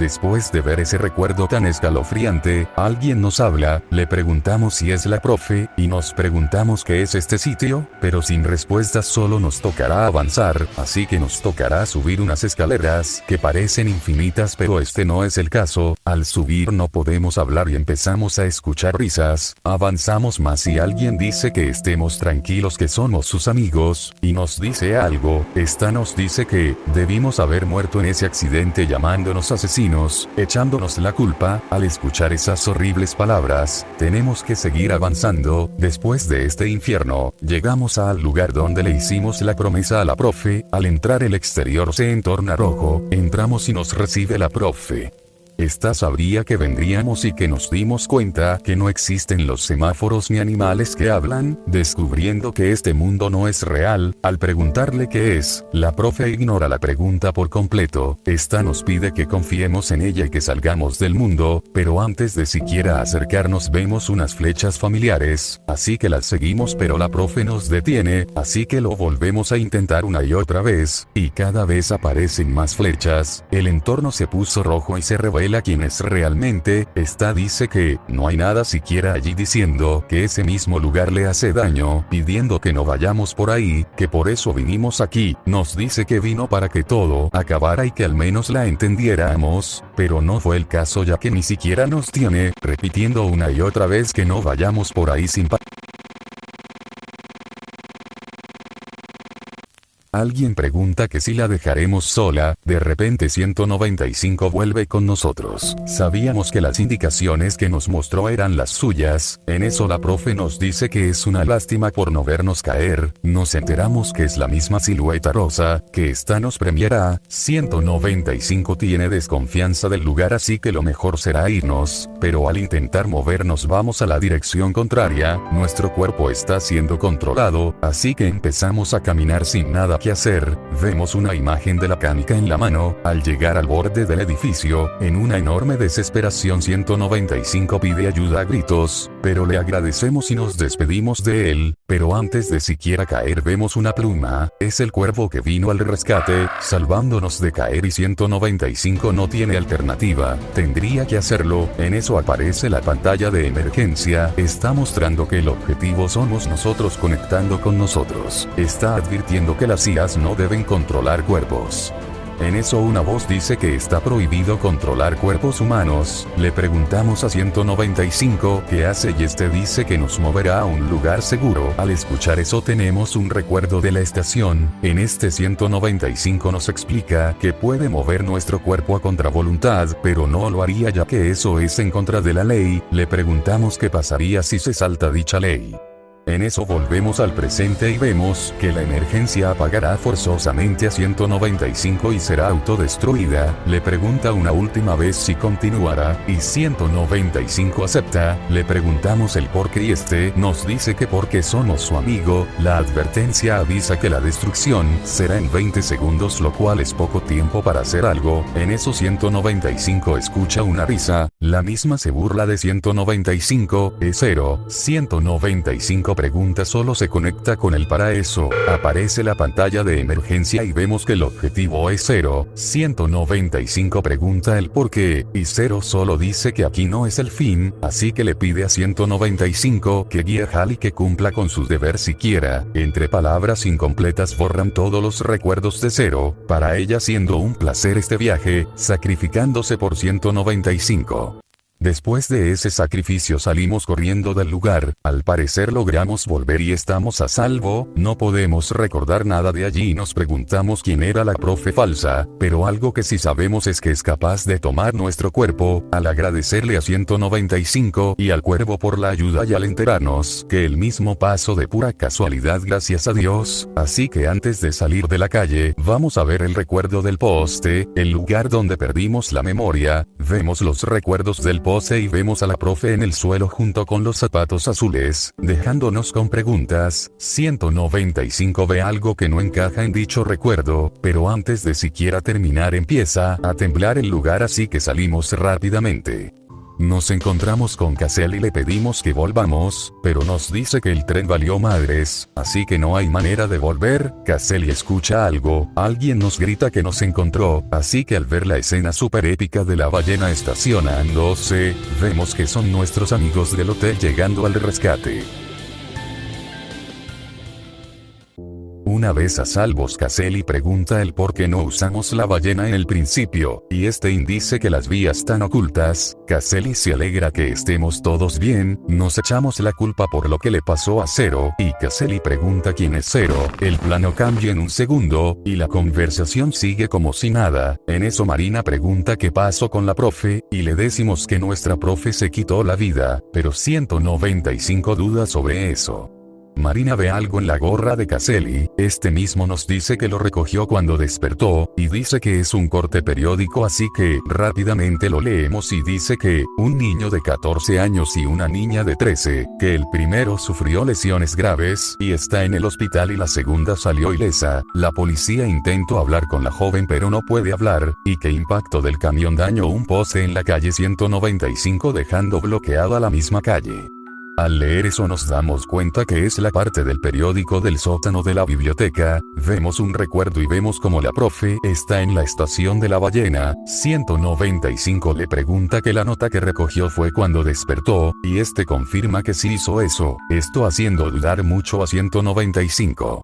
Después de ver ese recuerdo tan escalofriante, alguien nos habla, le preguntamos si es la profe, y nos preguntamos qué es este sitio, pero sin respuesta solo nos tocará avanzar, así que nos tocará subir unas escaleras, que parecen infinitas pero este no es el caso, al subir no podemos hablar y empezamos a escuchar risas, avanzamos más y alguien dice que estemos tranquilos que somos sus amigos, y nos dice algo, esta nos dice que, debimos haber muerto en ese accidente llamándonos asesinos, echándonos la culpa, al escuchar esas horribles palabras, tenemos que seguir avanzando, después de este infierno, llegamos al lugar donde le hicimos la promesa a la profe, al entrar el exterior se entorna rojo, entramos y nos recibe la profe. Esta sabría que vendríamos y que nos dimos cuenta que no existen los semáforos ni animales que hablan, descubriendo que este mundo no es real, al preguntarle qué es, la profe ignora la pregunta por completo, esta nos pide que confiemos en ella y que salgamos del mundo, pero antes de siquiera acercarnos vemos unas flechas familiares, así que las seguimos pero la profe nos detiene, así que lo volvemos a intentar una y otra vez, y cada vez aparecen más flechas, el entorno se puso rojo y se revela quién es realmente, esta dice que, no hay nada siquiera allí diciendo que ese mismo lugar le hace daño, pidiendo que no vayamos por ahí, que por eso vinimos aquí, nos dice que vino para que todo acabara y que al menos la entendiéramos, pero no fue el caso ya que ni siquiera nos tiene, repitiendo una y otra vez que no vayamos por ahí sin Alguien pregunta que si la dejaremos sola, de repente 195 vuelve con nosotros. Sabíamos que las indicaciones que nos mostró eran las suyas, en eso la profe nos dice que es una lástima por no vernos caer, nos enteramos que es la misma silueta rosa, que esta nos premiará, 195 tiene desconfianza del lugar así que lo mejor será irnos, pero al intentar movernos vamos a la dirección contraria, nuestro cuerpo está siendo controlado, así que empezamos a caminar sin nada que hacer, vemos una imagen de la canica en la mano, al llegar al borde del edificio, en una enorme desesperación 195 pide ayuda a gritos, pero le agradecemos y nos despedimos de él, pero antes de siquiera caer vemos una pluma, es el cuervo que vino al rescate, salvándonos de caer y 195 no tiene alternativa, tendría que hacerlo, en eso aparece la pantalla de emergencia, está mostrando que el objetivo somos nosotros conectando con nosotros, está advirtiendo que las IAs no deben controlar cuerpos. En eso una voz dice que está prohibido controlar cuerpos humanos, le preguntamos a 195 qué hace y este dice que nos moverá a un lugar seguro. Al escuchar eso tenemos un recuerdo de la estación, en este 195 nos explica que puede mover nuestro cuerpo a contravoluntad, pero no lo haría ya que eso es en contra de la ley, le preguntamos qué pasaría si se salta dicha ley. En eso volvemos al presente y vemos que la emergencia apagará forzosamente a 195 y será autodestruida, le pregunta una última vez si continuará, y 195 acepta, le preguntamos el por qué y este nos dice que porque somos su amigo, la advertencia avisa que la destrucción será en 20 segundos lo cual es poco tiempo para hacer algo, en eso 195 escucha una risa, la misma se burla de 195, es 0, 195 pregunta solo se conecta con él para eso, aparece la pantalla de emergencia y vemos que el objetivo es 0, 195 pregunta el por qué, y 0 solo dice que aquí no es el fin, así que le pide a 195 que guíe a Hal y que cumpla con sus deberes siquiera, entre palabras incompletas borran todos los recuerdos de 0, para ella siendo un placer este viaje, sacrificándose por 195. Después de ese sacrificio salimos corriendo del lugar, al parecer logramos volver y estamos a salvo, no podemos recordar nada de allí y nos preguntamos quién era la profe falsa, pero algo que sí sabemos es que es capaz de tomar nuestro cuerpo, al agradecerle a 195 y al cuervo por la ayuda y al enterarnos que el mismo pasó de pura casualidad gracias a Dios, así que antes de salir de la calle, vamos a ver el recuerdo del poste, el lugar donde perdimos la memoria, vemos los recuerdos del poste y vemos a la profe en el suelo junto con los zapatos azules, dejándonos con preguntas. 195 ve algo que no encaja en dicho recuerdo, pero antes de siquiera terminar empieza a temblar el lugar, así que salimos rápidamente. Nos encontramos con Cassel y le pedimos que volvamos, pero nos dice que el tren valió madres, así que no hay manera de volver. Cassel escucha algo, alguien nos grita que nos encontró, así que al ver la escena super épica de la ballena estacionándose, vemos que son nuestros amigos del hotel llegando al rescate. Una vez a salvos, Cassel pregunta el por qué no usamos la ballena en el principio, y dice que las vías están ocultas. Cassel se alegra que estemos todos bien, nos echamos la culpa por lo que le pasó a Zero, y Cassel pregunta quién es Zero. El plano cambia en un segundo, y la conversación sigue como si nada. En eso Marina pregunta qué pasó con la profe, y le decimos que nuestra profe se quitó la vida, pero 195 duda sobre eso. Marina ve algo en la gorra de Cassel, mismo nos dice que lo recogió cuando despertó, y dice que es un corte periódico, así que rápidamente lo leemos y dice que, un niño de 14 años y una niña de 13, que el primero sufrió lesiones graves y está en el hospital y la segunda salió ilesa. La policía intentó hablar con la joven pero no puede hablar, y que impacto del camión dañó un poste en la calle 195 dejando bloqueada la misma calle. Al leer eso nos damos cuenta que es la parte del periódico del sótano de la biblioteca, vemos un recuerdo y vemos como la profe está en la estación de la ballena. 195 le pregunta que la nota que recogió fue cuando despertó, y confirma que sí hizo eso, esto haciendo dudar mucho a 195.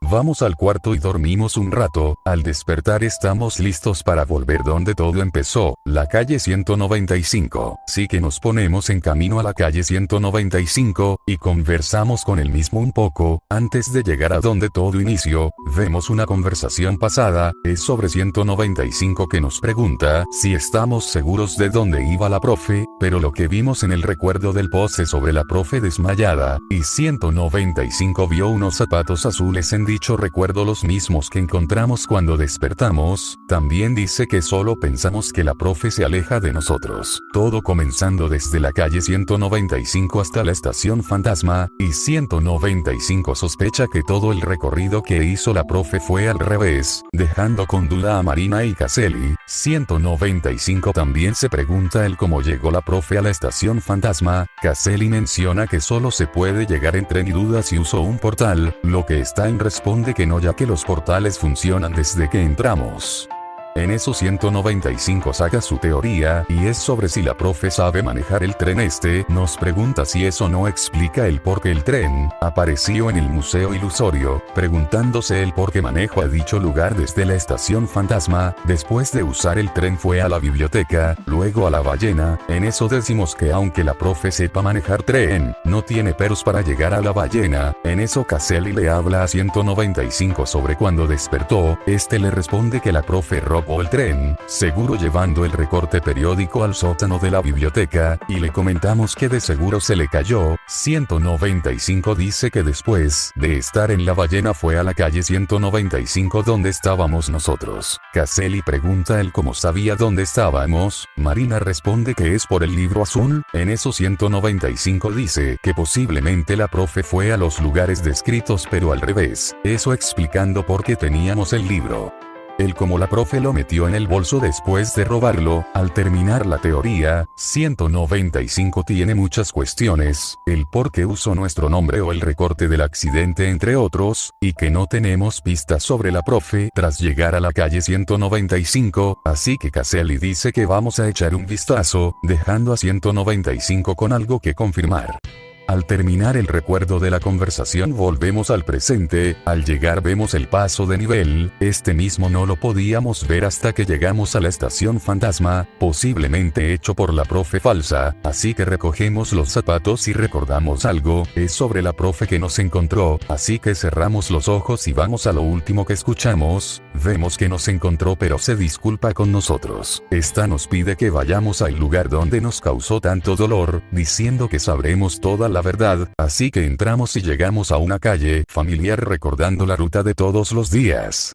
Vamos al cuarto y dormimos un rato, al despertar estamos listos para volver donde todo empezó, la calle 195, así que nos ponemos en camino a la calle 195, y conversamos con él mismo un poco. Antes de llegar a donde todo inició, vemos una conversación pasada, es sobre 195 que nos pregunta si estamos seguros de dónde iba la profe, pero lo que vimos en el recuerdo del poste sobre la profe desmayada, y 195 vio unos zapatos azules en dicho recuerdo, los mismos que encontramos cuando despertamos. También dice que solo pensamos que la profe se aleja de nosotros, todo comenzando desde la calle 195 hasta la estación fantasma, y 195 sospecha que todo el recorrido que hizo la profe fue al revés, dejando con duda a Marina y Cassel. 195 también se pregunta el cómo llegó la profe a la estación fantasma. Cassel menciona que solo se puede llegar en tren y duda si usó un portal, lo que Stein responde que no, ya que los portales funcionan desde que entramos. En eso 195 saca su teoría, y es sobre si la profe sabe manejar el tren. Nos pregunta si eso no explica el por qué el tren apareció en el museo ilusorio, preguntándose el por qué manejó a dicho lugar desde la estación fantasma. Después de usar el tren fue a la biblioteca, luego a la ballena. En eso decimos que aunque la profe sepa manejar tren, no tiene peros para llegar a la ballena. En eso Cassel le habla a 195 sobre cuando despertó, le responde que la profe robó el tren, seguro llevando el recorte periódico al sótano de la biblioteca, y le comentamos que de seguro se le cayó. 195 dice que después de estar en la ballena fue a la calle 195 donde estábamos nosotros. Cassel pregunta él cómo sabía dónde estábamos. Marina responde que es por el libro azul. En eso 195 dice que posiblemente la profe fue a los lugares descritos pero al revés, eso explicando por qué teníamos el libro. Como la profe lo metió en el bolso después de robarlo. Al terminar la teoría, 195 tiene muchas cuestiones, el por qué usó nuestro nombre o el recorte del accidente entre otros, y que no tenemos pistas sobre la profe tras llegar a la calle 195, así que Cassel dice que vamos a echar un vistazo, dejando a 195 con algo que confirmar. Al terminar el recuerdo de la conversación volvemos al presente, al llegar vemos el paso de nivel, este mismo no lo podíamos ver hasta que llegamos a la estación fantasma, posiblemente hecho por la profe falsa, así que recogemos los zapatos y recordamos algo, es sobre la profe que nos encontró, así que cerramos los ojos y vamos a lo último que escuchamos, vemos que nos encontró pero se disculpa con nosotros. Esta nos pide que vayamos al lugar donde nos causó tanto dolor, diciendo que sabremos toda la verdad, así que entramos y llegamos a una calle familiar recordando la ruta de todos los días.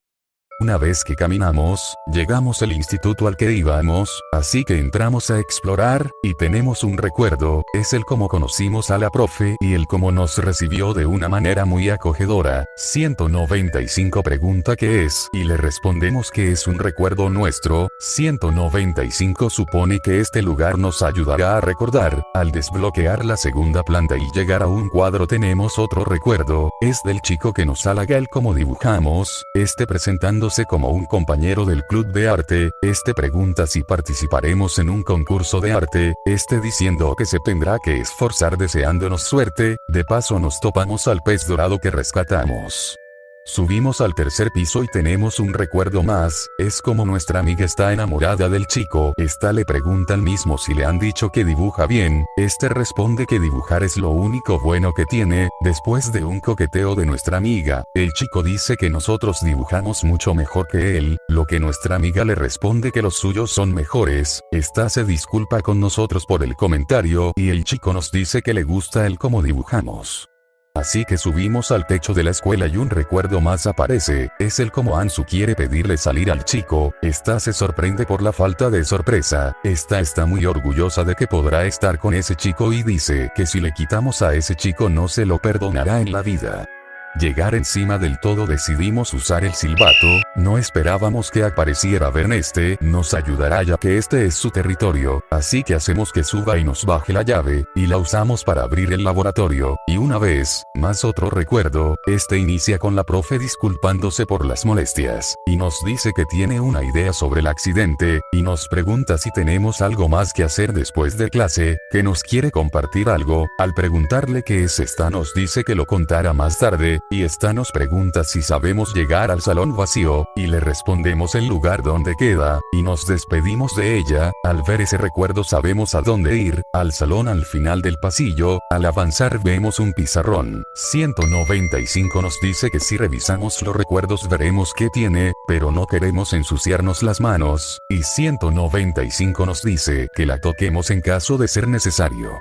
Una vez que caminamos, llegamos al instituto al que íbamos, así que entramos a explorar, y tenemos un recuerdo, es el cómo conocimos a la profe y el cómo nos recibió de una manera muy acogedora. 195 pregunta qué es, y le respondemos que es un recuerdo nuestro. 195 supone que este lugar nos ayudará a recordar. Al desbloquear la segunda planta y llegar a un cuadro tenemos otro recuerdo, es del chico que nos halaga el cómo dibujamos, presentando como un compañero del club de arte, pregunta si participaremos en un concurso de arte, diciendo que se tendrá que esforzar deseándonos suerte, de paso nos topamos al pez dorado que rescatamos. Subimos al tercer piso y tenemos un recuerdo más, es como nuestra amiga está enamorada del chico, le pregunta al mismo si le han dicho que dibuja bien, responde que dibujar es lo único bueno que tiene, después de un coqueteo de nuestra amiga, el chico dice que nosotros dibujamos mucho mejor que él, lo que nuestra amiga le responde que los suyos son mejores, se disculpa con nosotros por el comentario y el chico nos dice que le gusta el cómo dibujamos. Así que subimos al techo de la escuela y un recuerdo más aparece, es el cómo Ansu quiere pedirle salir al chico, se sorprende por la falta de sorpresa, está muy orgullosa de que podrá estar con ese chico y dice que si le quitamos a ese chico no se lo perdonará en la vida. Llegar encima del todo decidimos usar el silbato, no esperábamos que apareciera Berneste, nos ayudará ya que es su territorio, así que hacemos que suba y nos baje la llave, y la usamos para abrir el laboratorio, y una vez, más otro recuerdo, inicia con la profe disculpándose por las molestias, y nos dice que tiene una idea sobre el accidente, y nos pregunta si tenemos algo más que hacer después de clase, que nos quiere compartir algo, al preguntarle qué es nos dice que lo contará más tarde, y nos pregunta si sabemos llegar al salón vacío, y le respondemos el lugar donde queda, y nos despedimos de ella. Al ver ese recuerdo sabemos a dónde ir, al salón al final del pasillo. Al avanzar vemos un pizarrón. 195 nos dice que si revisamos los recuerdos veremos qué tiene, pero no queremos ensuciarnos las manos, y 195 nos dice que la toquemos en caso de ser necesario.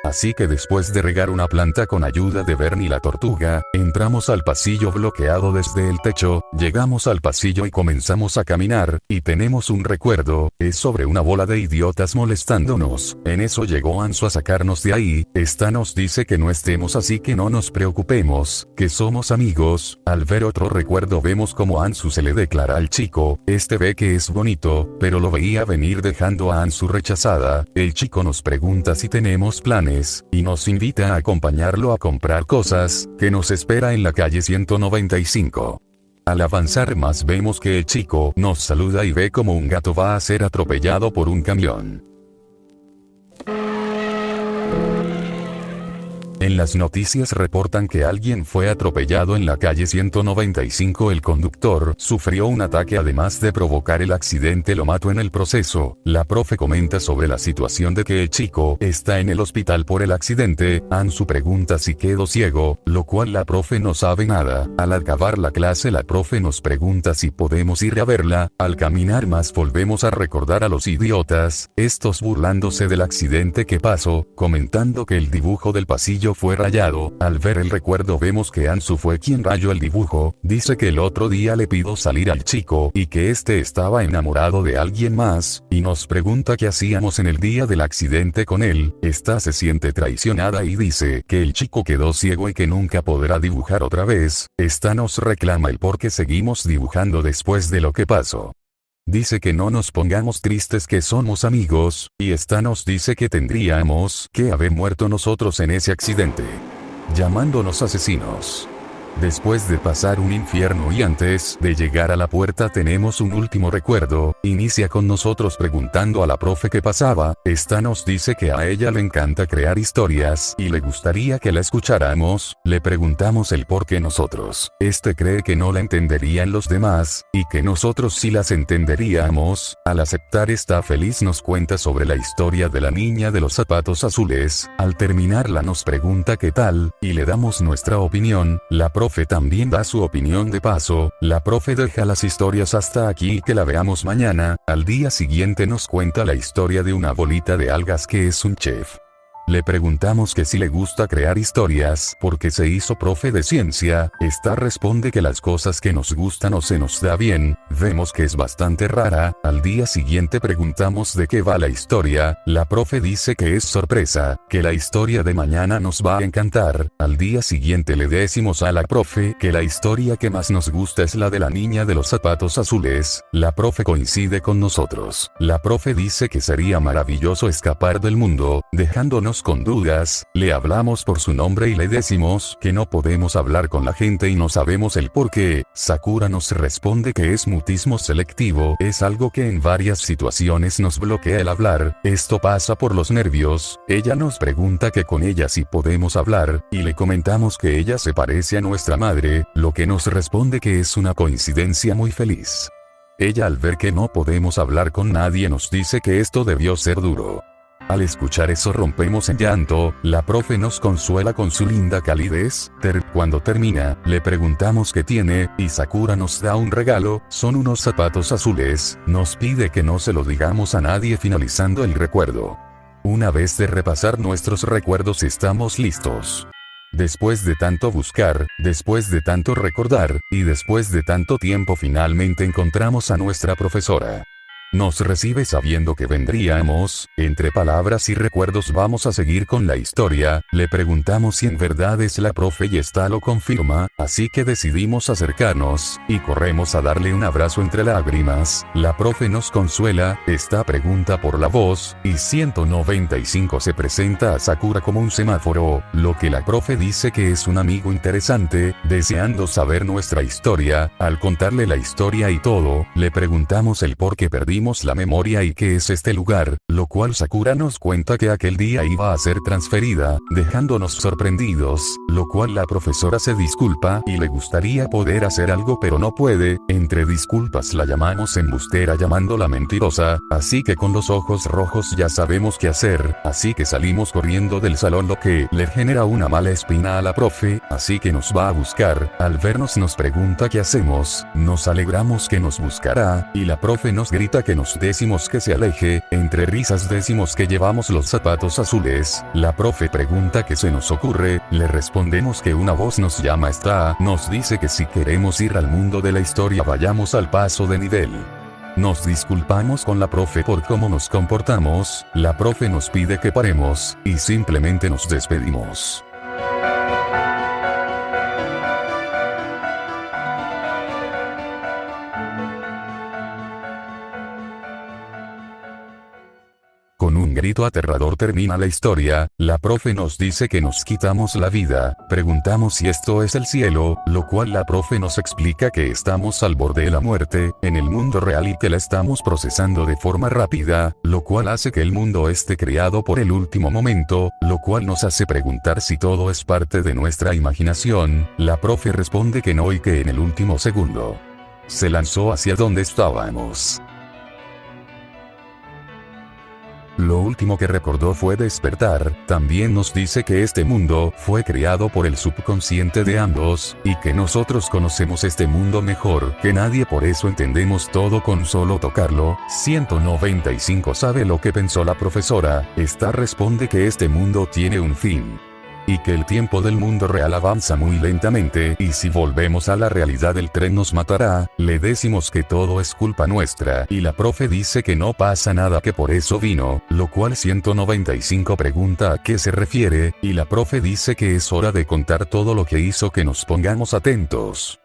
Así que después de regar una planta con ayuda de Bernie la tortuga, entramos al pasillo bloqueado desde el techo, llegamos al pasillo y comenzamos a caminar, y tenemos un recuerdo, es sobre una bola de idiotas molestándonos, en eso llegó Ansu a sacarnos de ahí, nos dice que no estemos así que no nos preocupemos, que somos amigos. Al ver otro recuerdo vemos como Ansu se le declara al chico, ve que es bonito, pero lo veía venir dejando a Ansu rechazada, el chico nos pregunta si tenemos planes, y nos invita a acompañarlo a comprar cosas, que nos espera en la calle 195. Al avanzar más vemos que el chico nos saluda y ve como un gato va a ser atropellado por un camión. En las noticias reportan que alguien fue atropellado en la calle 195. El conductor sufrió un ataque además de provocar el accidente lo mató en el proceso. La profe comenta sobre la situación de que el chico está en el hospital por el accidente. Ansu pregunta si quedó ciego, lo cual la profe no sabe nada. Al acabar la clase la profe nos pregunta si podemos ir a verla. Al caminar más volvemos a recordar a los idiotas, estos burlándose del accidente que pasó, comentando que el dibujo del pasillo fue rayado. Al ver el recuerdo vemos que Ansu fue quien rayó el dibujo, dice que el otro día le pidió salir al chico y que estaba enamorado de alguien más, y nos pregunta qué hacíamos en el día del accidente con él. Se siente traicionada y dice que el chico quedó ciego y que nunca podrá dibujar otra vez. Nos reclama el por qué seguimos dibujando después de lo que pasó. Dice que no nos pongamos tristes que somos amigos, y nos dice que tendríamos que haber muerto nosotros en ese accidente, llamándonos asesinos. Después de pasar un infierno y antes de llegar a la puerta tenemos un último recuerdo, inicia con nosotros preguntando a la profe qué pasaba, esta nos dice que a ella le encanta crear historias y le gustaría que la escucháramos, le preguntamos el por qué nosotros, cree que no la entenderían los demás, y que nosotros sí las entenderíamos, al aceptar está feliz nos cuenta sobre la historia de la niña de los zapatos azules, al terminarla nos pregunta qué tal, y le damos nuestra opinión, la profe también da su opinión de paso, la profe deja las historias hasta aquí y que la veamos mañana, al día siguiente nos cuenta la historia de una bolita de algas que es un chef. Le preguntamos que si le gusta crear historias porque se hizo profe de ciencia, esta responde que las cosas que nos gustan o se nos da bien, vemos que es bastante rara, al día siguiente preguntamos de qué va la historia, la profe dice que es sorpresa, que la historia de mañana nos va a encantar, al día siguiente le decimos a la profe que la historia que más nos gusta es la de la niña de los zapatos azules, la profe coincide con nosotros, la profe dice que sería maravilloso escapar del mundo, dejándonos con dudas, le hablamos por su nombre y le decimos que no podemos hablar con la gente y no sabemos el por qué. Sakura nos responde que es mutismo selectivo, es algo que en varias situaciones nos bloquea el hablar, esto pasa por los nervios, ella nos pregunta que con ella sí podemos hablar, y le comentamos que ella se parece a nuestra madre, lo que nos responde que es una coincidencia muy feliz. Ella al ver que no podemos hablar con nadie nos dice que esto debió ser duro. Al escuchar eso rompemos en llanto, la profe nos consuela con su linda calidez, cuando termina, le preguntamos qué tiene, y Sakura nos da un regalo, son unos zapatos azules, nos pide que no se lo digamos a nadie finalizando el recuerdo. Una vez de repasar nuestros recuerdos estamos listos. Después de tanto buscar, después de tanto recordar, y después de tanto tiempo finalmente encontramos a nuestra profesora. Nos recibe sabiendo que vendríamos, entre palabras y recuerdos vamos a seguir con la historia, le preguntamos si en verdad es la profe y esta lo confirma, así que decidimos acercarnos, y corremos a darle un abrazo entre lágrimas, la profe nos consuela, esta pregunta por la voz, y 195 se presenta a Sakura como un semáforo, lo que la profe dice que es un amigo interesante, deseando saber nuestra historia, al contarle la historia y todo, le preguntamos el por qué perdimos la memoria y qué es este lugar, lo cual Sakura nos cuenta que aquel día iba a ser transferida, dejándonos sorprendidos, lo cual la profesora se disculpa y le gustaría poder hacer algo pero no puede, entre disculpas la llamamos embustera llamándola mentirosa, así que con los ojos rojos ya sabemos qué hacer, así que salimos corriendo del salón lo que le genera una mala espina a la profe, así que nos va a buscar, al vernos nos pregunta qué hacemos, nos alegramos que nos buscará, y la profe nos grita que nos decimos que se aleje, entre risas decimos que llevamos los zapatos azules, la profe pregunta qué se nos ocurre, le respondemos que una voz nos llama nos dice que si queremos ir al mundo de la historia vayamos al paso de nivel. Nos disculpamos con la profe por cómo nos comportamos, la profe nos pide que paremos, y simplemente nos despedimos. Con un grito aterrador termina la historia, la profe nos dice que nos quitamos la vida, preguntamos si esto es el cielo, lo cual la profe nos explica que estamos al borde de la muerte, en el mundo real y que la estamos procesando de forma rápida, lo cual hace que el mundo esté creado por el último momento, lo cual nos hace preguntar si todo es parte de nuestra imaginación, la profe responde que no y que en el último segundo se lanzó hacia donde estábamos. Lo último que recordó fue despertar, también nos dice que este mundo fue creado por el subconsciente de ambos, y que nosotros conocemos este mundo mejor que nadie por eso entendemos todo con solo tocarlo. 195 sabe lo que pensó la profesora, esta responde que este mundo tiene un fin. Y que el tiempo del mundo real avanza muy lentamente y si volvemos a la realidad el tren nos matará, le decimos que todo es culpa nuestra y la profe dice que no pasa nada que por eso vino, lo cual 195 pregunta a qué se refiere, y la profe dice que es hora de contar todo lo que hizo que nos pongamos atentos.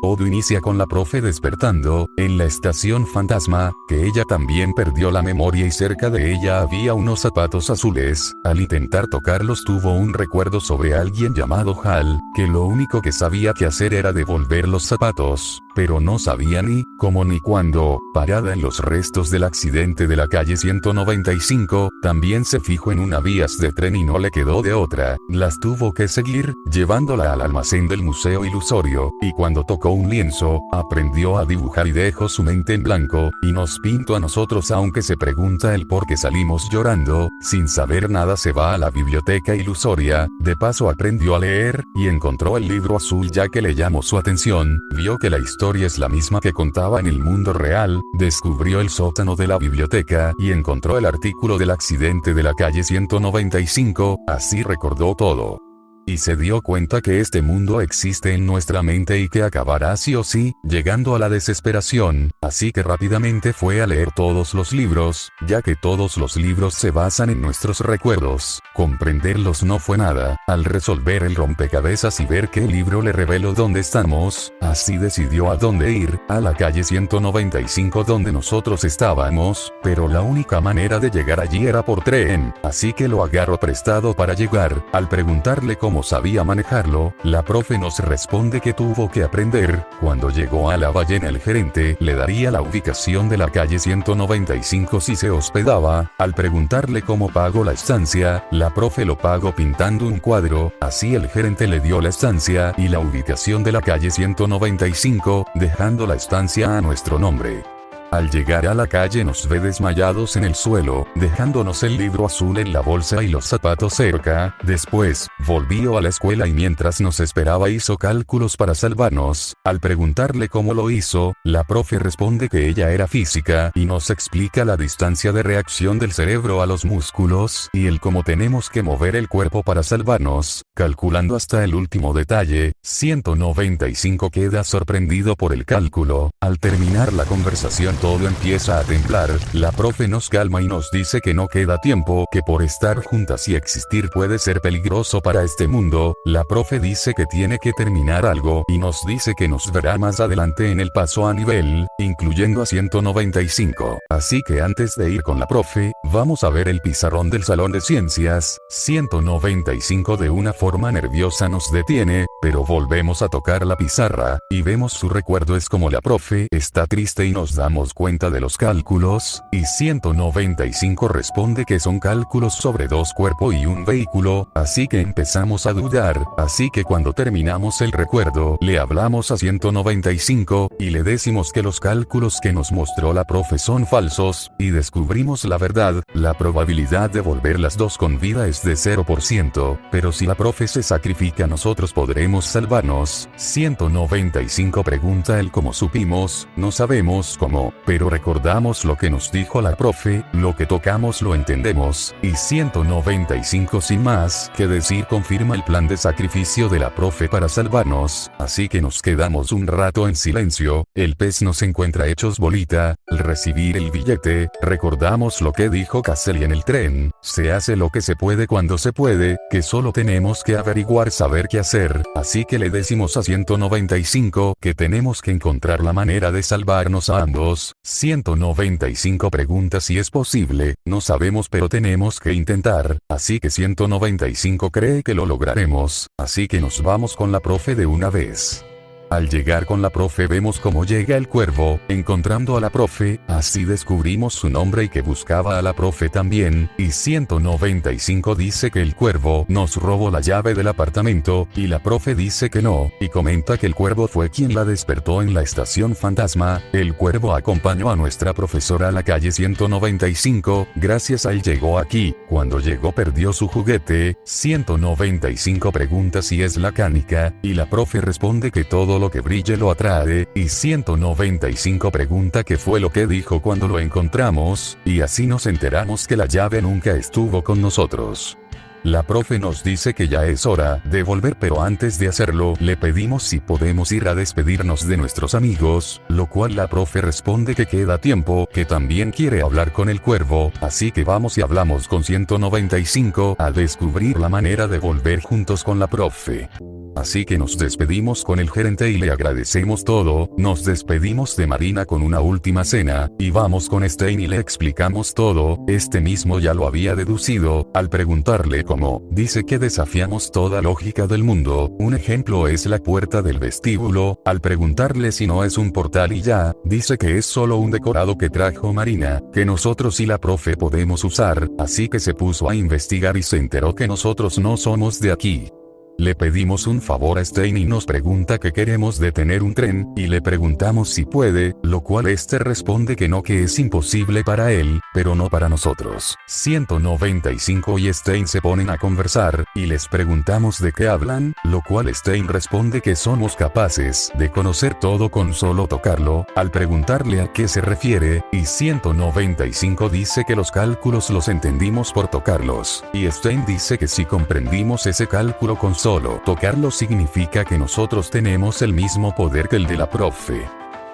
Todo inicia con la profe despertando, en la estación fantasma, que ella también perdió la memoria y cerca de ella había unos zapatos azules. Al intentar tocarlos tuvo un recuerdo sobre alguien llamado Hal, que lo único que sabía que hacer era devolver los zapatos, pero no sabía ni cómo ni cuándo. Parada en los restos del accidente de la calle 195, también se fijó en una vías de tren y no le quedó de otra. Las tuvo que seguir, llevándola al almacén del Museo Ilusorio, y cuando tocó un lienzo, aprendió a dibujar y dejó su mente en blanco, y nos pintó a nosotros. Aunque se pregunta el por qué salimos llorando, sin saber nada se va a la biblioteca ilusoria, de paso aprendió a leer, y encontró el libro azul ya que le llamó su atención, vio que la historia es la misma que contaba en el mundo real, descubrió el sótano de la biblioteca y encontró el artículo del accidente de la calle 195, así recordó todo. Y se dio cuenta que este mundo existe en nuestra mente y que acabará sí o sí, llegando a la desesperación, así que rápidamente fue a leer todos los libros, ya que todos los libros se basan en nuestros recuerdos. Comprenderlos no fue nada. Al resolver el rompecabezas y ver que el libro le reveló dónde estamos, así decidió a dónde ir, a la calle 195 donde nosotros estábamos, pero la única manera de llegar allí era por tren, así que lo agarró prestado para llegar. Al preguntarle cómo sabía manejarlo, la profe nos responde que tuvo que aprender. Cuando llegó a la ballena el gerente le daría la ubicación de la calle 195 si se hospedaba. Al preguntarle cómo pagó la estancia, la profe lo pagó pintando un cuadro, así el gerente le dio la estancia y la ubicación de la calle 195, dejando la estancia a nuestro nombre. Al llegar a la calle nos ve desmayados en el suelo, dejándonos el libro azul en la bolsa y los zapatos cerca. Después, volvió a la escuela y mientras nos esperaba hizo cálculos para salvarnos. Al preguntarle cómo lo hizo, la profe responde que ella era física y nos explica la distancia de reacción del cerebro a los músculos y el cómo tenemos que mover el cuerpo para salvarnos, calculando hasta el último detalle. 195 queda sorprendido por el cálculo. Al terminar la conversación todo empieza a temblar, la profe nos calma y nos dice que no queda tiempo, que por estar juntas y existir puede ser peligroso para este mundo. La profe dice que tiene que terminar algo y nos dice que nos verá más adelante en el paso a nivel, incluyendo a 195. Así que antes de ir con la profe, vamos a ver el pizarrón del salón de ciencias. 195 de una forma nerviosa nos detiene, pero volvemos a tocar la pizarra, y vemos su recuerdo es como la profe está triste y nos damos cuenta de los cálculos, y 195 responde que son cálculos sobre dos cuerpos y un vehículo, así que empezamos a dudar, así que cuando terminamos el recuerdo, le hablamos a 195, y le decimos que los cálculos que nos mostró la profe son falsos, y descubrimos la verdad, la probabilidad de volver las dos con vida es de 0%, pero si la profe se sacrifica nosotros podremos salvarnos. 195 pregunta el cómo supimos, no sabemos cómo, pero recordamos lo que nos dijo la profe, lo que tocamos lo entendemos, y 195 sin más que decir confirma el plan de sacrificio de la profe para salvarnos, así que nos quedamos un rato en silencio. El pez nos encuentra hechos bolita. Al recibir el billete, recordamos lo que dijo Caselli en el tren, se hace lo que se puede cuando se puede, que solo tenemos que averiguar saber qué hacer, así que le decimos a 195 que tenemos que encontrar la manera de salvarnos a ambos. 195 pregunta si es posible, no sabemos pero tenemos que intentar, así que 195 cree que lo lograremos, así que nos vamos con la profe de una vez. Al llegar con la profe vemos cómo llega el cuervo, encontrando a la profe, así descubrimos su nombre y que buscaba a la profe también, y 195 dice que el cuervo nos robó la llave del apartamento, y la profe dice que no, y comenta que el cuervo fue quien la despertó en la estación fantasma. El cuervo acompañó a nuestra profesora a la calle 195, gracias a él llegó aquí, cuando llegó perdió su juguete. 195 pregunta si es la canica, y la profe responde que todo lo que brille lo atrae, y 195 pregunta qué fue lo que dijo cuando lo encontramos, y así nos enteramos que la llave nunca estuvo con nosotros. La profe nos dice que ya es hora de volver, pero antes de hacerlo le pedimos si podemos ir a despedirnos de nuestros amigos, lo cual la profe responde que queda tiempo, que también quiere hablar con el cuervo, así que vamos y hablamos con 195 a descubrir la manera de volver juntos con la profe. así que nos despedimos con el gerente y le agradecemos todo, nos despedimos de Marina con una última cena, y vamos con Stein y le explicamos todo, este mismo ya lo había deducido, al preguntarle cómo, dice que desafiamos toda lógica del mundo, un ejemplo es la puerta del vestíbulo, al preguntarle si no es un portal y ya, dice que es solo un decorado que trajo Marina, que nosotros y la profe podemos usar, así que se puso a investigar y se enteró que nosotros no somos de aquí. Le pedimos un favor a Stein y nos pregunta que queremos detener un tren, y le preguntamos si puede, lo cual este responde que no, que es imposible para él, pero no para nosotros. 195 y Stein se ponen a conversar, y les preguntamos de qué hablan, lo cual Stein responde que somos capaces de conocer todo con solo tocarlo, al preguntarle a qué se refiere, y 195 dice que los cálculos los entendimos por tocarlos, y Stein dice que si comprendimos ese cálculo con solo tocarlo significa que nosotros tenemos el mismo poder que el de la profe.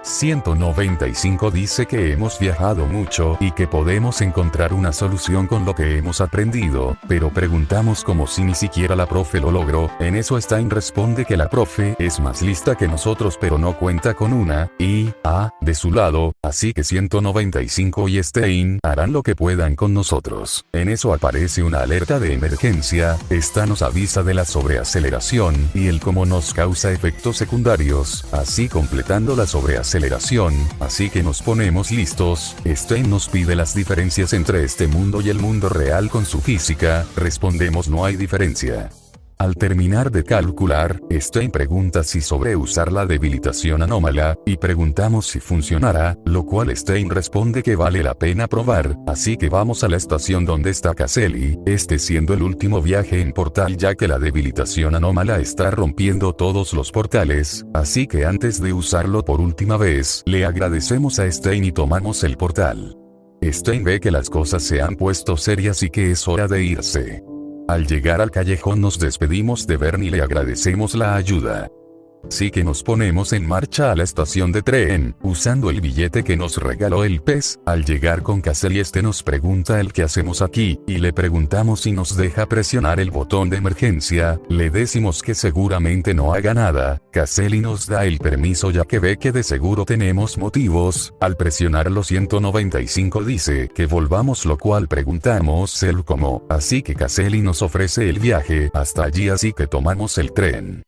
195 dice que hemos viajado mucho y que podemos encontrar una solución con lo que hemos aprendido, pero preguntamos como si ni siquiera la profe lo logró, en eso Stein responde que la profe es más lista que nosotros pero no cuenta con una IA de su lado, así que 195 y Stein harán lo que puedan con nosotros. En eso aparece una alerta de emergencia, esta nos avisa de la sobreaceleración y el cómo nos causa efectos secundarios, así completando la sobreaceleración, así que nos ponemos listos. Stein nos pide las diferencias entre este mundo y el mundo real con su física, respondemos no hay diferencia. Al terminar de calcular, Stein pregunta si sobreusar la debilitación anómala, y preguntamos si funcionará, lo cual Stein responde que vale la pena probar, así que vamos a la estación donde está Caselli, este siendo el último viaje en portal ya que la debilitación anómala está rompiendo todos los portales, así que antes de usarlo por última vez, le agradecemos a Stein y tomamos el portal. Stein ve que las cosas se han puesto serias y que es hora de irse. Al llegar al callejón nos despedimos de Bernie y le agradecemos la ayuda. Así que nos ponemos en marcha a la estación de tren, usando el billete que nos regaló el pez. Al llegar con Caselli este nos pregunta el qué hacemos aquí, y le preguntamos si nos deja presionar el botón de emergencia, le decimos que seguramente no haga nada, Caselli nos da el permiso ya que ve que de seguro tenemos motivos, al presionarlo 195 dice que volvamos lo cual preguntamos el cómo, así que Caselli nos ofrece el viaje hasta allí así que tomamos el tren.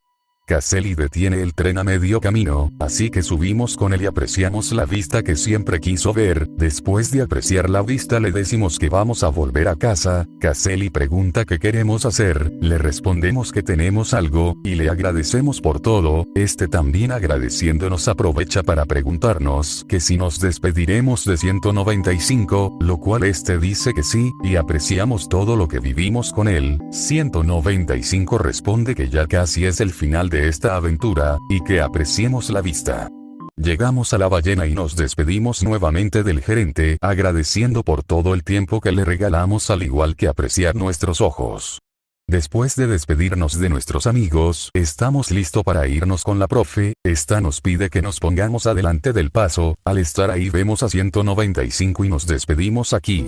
Caselli detiene el tren a medio camino, así que subimos con él y apreciamos la vista que siempre quiso ver. Después de apreciar la vista le decimos que vamos a volver a casa. Caselli pregunta qué queremos hacer, le respondemos que tenemos algo, y le agradecemos por todo. Este también agradeciéndonos aprovecha para preguntarnos que si nos despediremos de 195, lo cual este dice que sí, y apreciamos todo lo que vivimos con él. 195 responde que ya casi es el final de esta aventura, y que apreciemos la vista. Llegamos a la ballena y nos despedimos nuevamente del gerente, agradeciendo por todo el tiempo que le regalamos al igual que apreciar nuestros ojos. Después de despedirnos de nuestros amigos, estamos listos para irnos con la profe, esta nos pide que nos pongamos adelante del paso, al estar ahí vemos a 195 y nos despedimos aquí.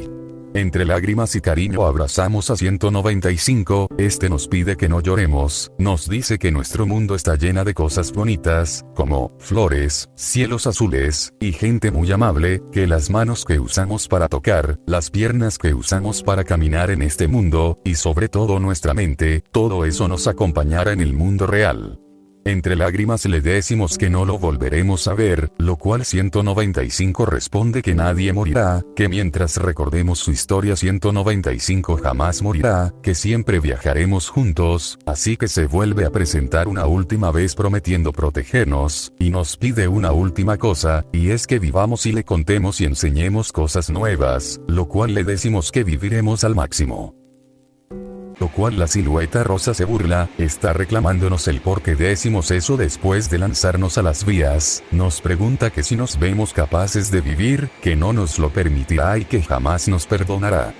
Entre lágrimas y cariño abrazamos a 195, este nos pide que no lloremos, nos dice que nuestro mundo está llena de cosas bonitas, como flores, cielos azules, y gente muy amable, que las manos que usamos para tocar, las piernas que usamos para caminar en este mundo, y sobre todo nuestra mente, todo eso nos acompañará en el mundo real. Entre lágrimas le decimos que no lo volveremos a ver, lo cual 195 responde que nadie morirá, que mientras recordemos su historia 195 jamás morirá, que siempre viajaremos juntos, así que se vuelve a presentar una última vez prometiendo protegernos, y nos pide una última cosa, y es que vivamos y le contemos y enseñemos cosas nuevas, lo cual le decimos que viviremos al máximo. Lo cual la silueta rosa se burla, está reclamándonos el por qué decimos eso después de lanzarnos a las vías, nos pregunta que si nos vemos capaces de vivir, que no nos lo permitirá y que jamás nos perdonará.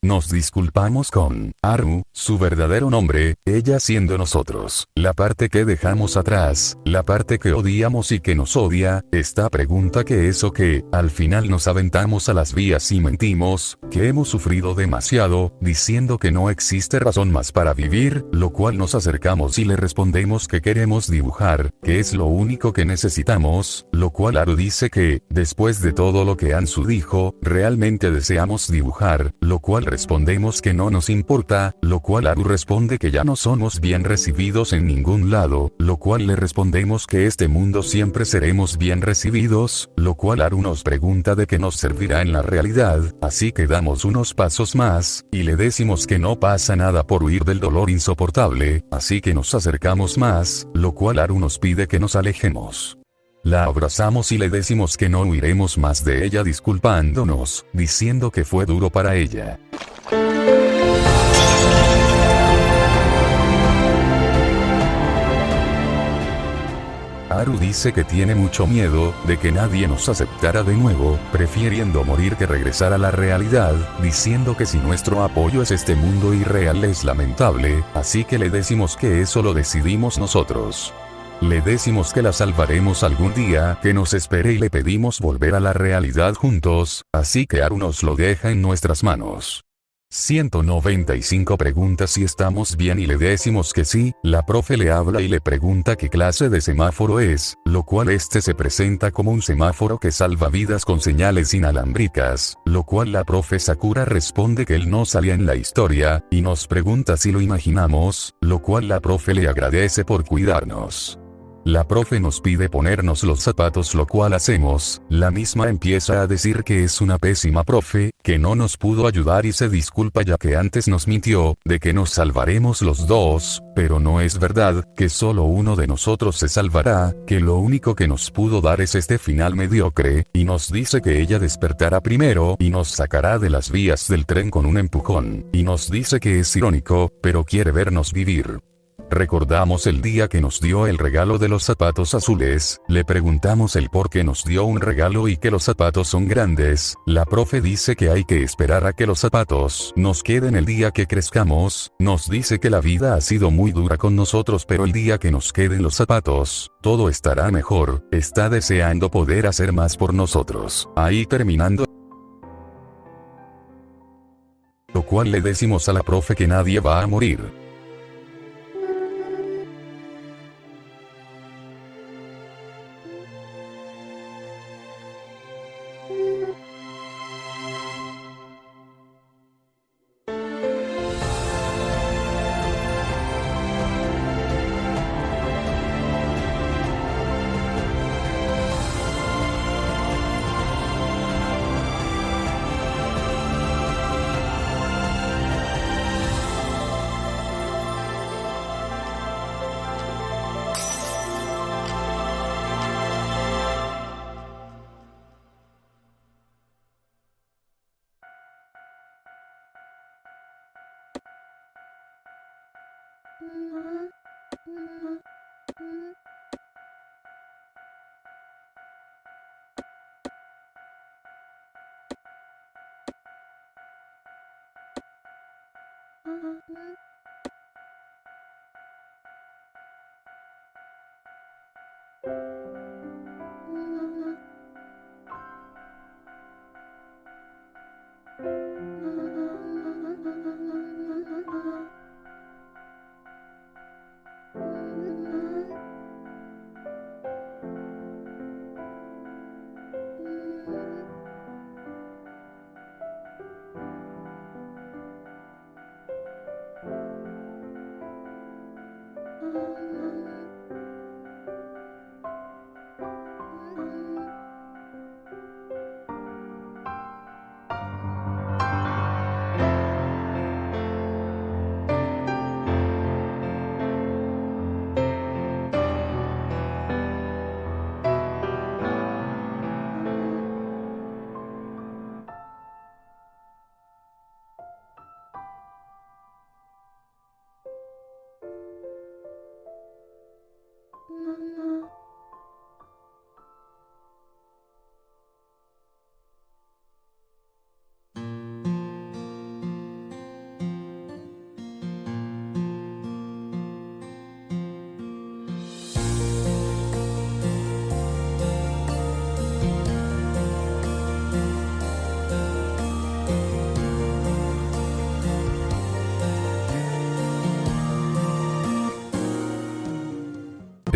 Nos disculpamos con Haru, su verdadero nombre, ella siendo nosotros, la parte que dejamos atrás, la parte que odiamos y que nos odia. Esta pregunta que es o que, al final nos aventamos a las vías y mentimos, que hemos sufrido demasiado, diciendo que no existe razón más para vivir, lo cual nos acercamos y le respondemos que queremos dibujar, que es lo único que necesitamos, lo cual Haru dice que, después de todo lo que Ansu dijo, realmente deseamos dibujar, lo cual respondemos que no nos importa, lo cual Haru responde que ya no somos bien recibidos en ningún lado, lo cual le respondemos que este mundo siempre seremos bien recibidos, lo cual Haru nos pregunta de qué nos servirá en la realidad, así que damos unos pasos más, y le decimos que no pasa nada por huir del dolor insoportable, así que nos acercamos más, lo cual Haru nos pide que nos alejemos. La abrazamos y le decimos que no huiremos más de ella disculpándonos, diciendo que fue duro para ella. Haru dice que tiene mucho miedo de que nadie nos aceptara de nuevo, prefiriendo morir que regresar a la realidad, diciendo que si nuestro apoyo es este mundo irreal es lamentable, así que le decimos que eso lo decidimos nosotros. Le decimos que la salvaremos algún día, que nos espere y le pedimos volver a la realidad juntos, así que Haru nos lo deja en nuestras manos. 195 pregunta si estamos bien y le decimos que sí, la profe le habla y le pregunta qué clase de semáforo es, lo cual este se presenta como un semáforo que salva vidas con señales inalámbricas, lo cual la profe Sakura responde que él no salía en la historia, y nos pregunta si lo imaginamos, lo cual la profe le agradece por cuidarnos. La profe nos pide ponernos los zapatos, lo cual hacemos, la misma empieza a decir que es una pésima profe, que no nos pudo ayudar y se disculpa ya que antes nos mintió, de que nos salvaremos los dos, pero no es verdad, que solo uno de nosotros se salvará, que lo único que nos pudo dar es este final mediocre, y nos dice que ella despertará primero y nos sacará de las vías del tren con un empujón, y nos dice que es irónico, pero quiere vernos vivir. Recordamos el día que nos dio el regalo de los zapatos azules, le preguntamos el por qué nos dio un regalo y que los zapatos son grandes, la profe dice que hay que esperar a que los zapatos nos queden el día que crezcamos, nos dice que la vida ha sido muy dura con nosotros pero el día que nos queden los zapatos, todo estará mejor, está deseando poder hacer más por nosotros. Ahí terminando. Lo cual le decimos a la profe que nadie va a morir.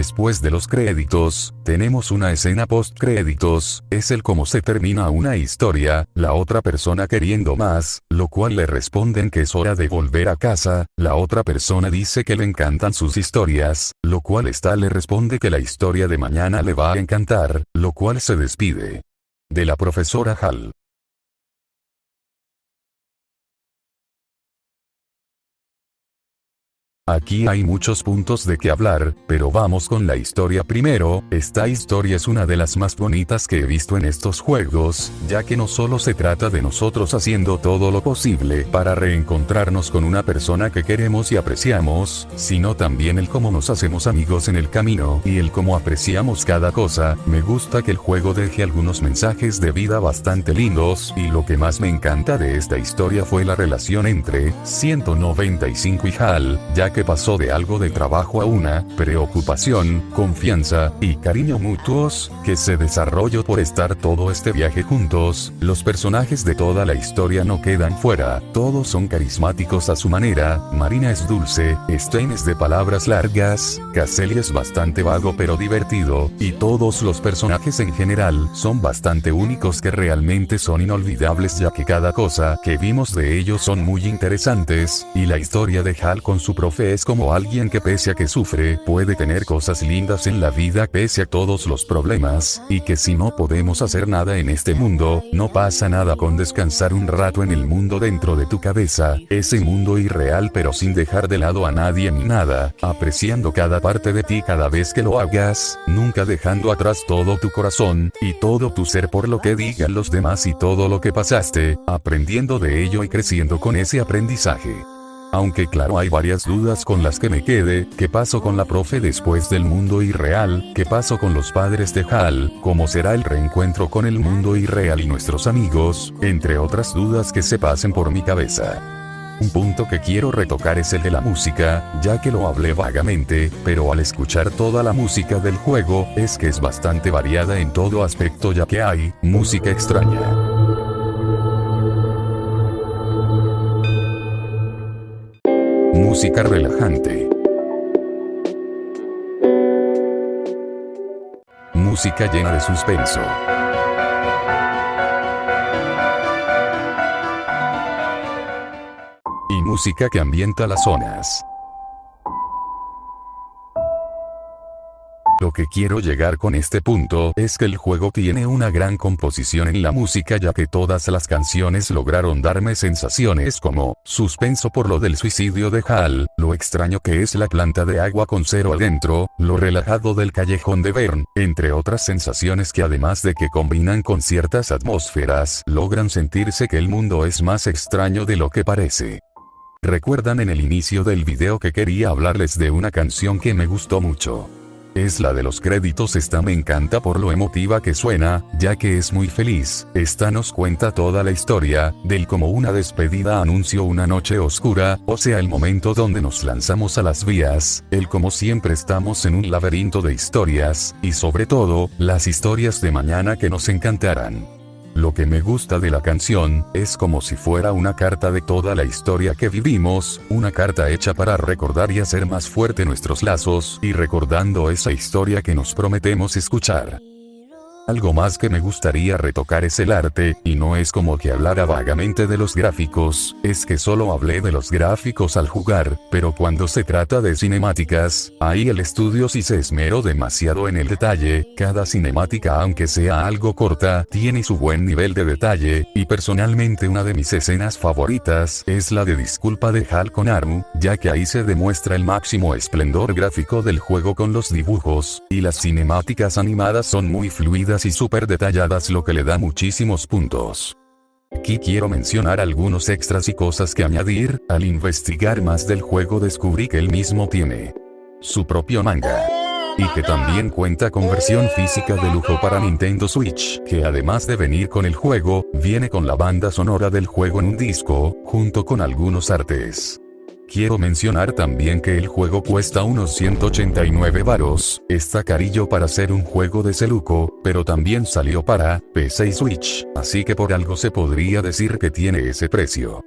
Después de los créditos, tenemos una escena post créditos, es el cómo se termina una historia, la otra persona queriendo más, lo cual le responden que es hora de volver a casa, la otra persona dice que le encantan sus historias, lo cual esta le responde que la historia de mañana le va a encantar, lo cual se despide de la profesora Hal. Aquí hay muchos puntos de que hablar, pero vamos con la historia primero. Esta historia es una de las más bonitas que he visto en estos juegos, ya que no solo se trata de nosotros haciendo todo lo posible para reencontrarnos con una persona que queremos y apreciamos, sino también el cómo nos hacemos amigos en el camino y el cómo apreciamos cada cosa. Me gusta que el juego deje algunos mensajes de vida bastante lindos, y lo que más me encanta de esta historia fue la relación entre 195 y Hal, ya que pasó de algo de trabajo a una preocupación, confianza y cariño mutuos, que se desarrolló por estar todo este viaje juntos. Los personajes de toda la historia no quedan fuera, todos son carismáticos a su manera. Marina es dulce, Stein es de palabras largas, Caselli es bastante vago pero divertido, y todos los personajes en general son bastante únicos que realmente son inolvidables, ya que cada cosa que vimos de ellos son muy interesantes, y la historia de Hal con su profe es como alguien que pese a que sufre, puede tener cosas lindas en la vida pese a todos los problemas, y que si no podemos hacer nada en este mundo, no pasa nada con descansar un rato en el mundo dentro de tu cabeza, ese mundo irreal pero sin dejar de lado a nadie ni nada, apreciando cada parte de ti cada vez que lo hagas, nunca dejando atrás todo tu corazón, y todo tu ser por lo que digan los demás y todo lo que pasaste, aprendiendo de ello y creciendo con ese aprendizaje. Aunque claro, hay varias dudas con las que me quedé. ¿Qué pasó con la profe después del mundo irreal? ¿Qué pasó con los padres de Hal? ¿Cómo será el reencuentro con el mundo irreal y nuestros amigos? Entre otras dudas que se pasen por mi cabeza. Un punto que quiero retocar es el de la música, ya que lo hablé vagamente, pero al escuchar toda la música del juego, es que es bastante variada en todo aspecto, ya que hay música extraña, música relajante, música llena de suspenso, y música que ambienta las zonas. Lo que quiero llegar con este punto es que el juego tiene una gran composición en la música, ya que todas las canciones lograron darme sensaciones como suspenso por lo del suicidio de Hal, lo extraño que es la planta de agua con cero adentro, lo relajado del callejón de Vern, entre otras sensaciones que además de que combinan con ciertas atmósferas, logran sentirse que el mundo es más extraño de lo que parece. ¿Recuerdan en el inicio del video que quería hablarles de una canción que me gustó mucho? Es la de los créditos. Esta me encanta por lo emotiva que suena, ya que es muy feliz. Esta nos cuenta toda la historia, del cómo una despedida anunció una noche oscura, o sea el momento donde nos lanzamos a las vías, el cómo siempre estamos en un laberinto de historias, y sobre todo, las historias de mañana que nos encantarán. Lo que me gusta de la canción, es como si fuera una carta de toda la historia que vivimos, una carta hecha para recordar y hacer más fuerte nuestros lazos, y recordando esa historia que nos prometemos escuchar. Algo más que me gustaría retocar es el arte, y no es como que hablara vagamente de los gráficos, es que solo hablé de los gráficos al jugar, pero cuando se trata de cinemáticas, ahí el estudio sí se esmeró demasiado en el detalle. Cada cinemática, aunque sea algo corta, tiene su buen nivel de detalle, y personalmente una de mis escenas favoritas es la de disculpa de Hal con Armu, ya que ahí se demuestra el máximo esplendor gráfico del juego con los dibujos, y las cinemáticas animadas son muy fluidas y súper detalladas, lo que le da muchísimos puntos. Aquí quiero mencionar algunos extras y cosas que añadir. Al investigar más del juego descubrí que él mismo tiene su propio manga, y que también cuenta con versión física de lujo para Nintendo Switch, que además de venir con el juego, viene con la banda sonora del juego en un disco, junto con algunos artes. Quiero mencionar también que el juego cuesta unos 189 varos, está carillo para ser un juego de celuco, pero también salió para PC y Switch, así que por algo se podría decir que tiene ese precio.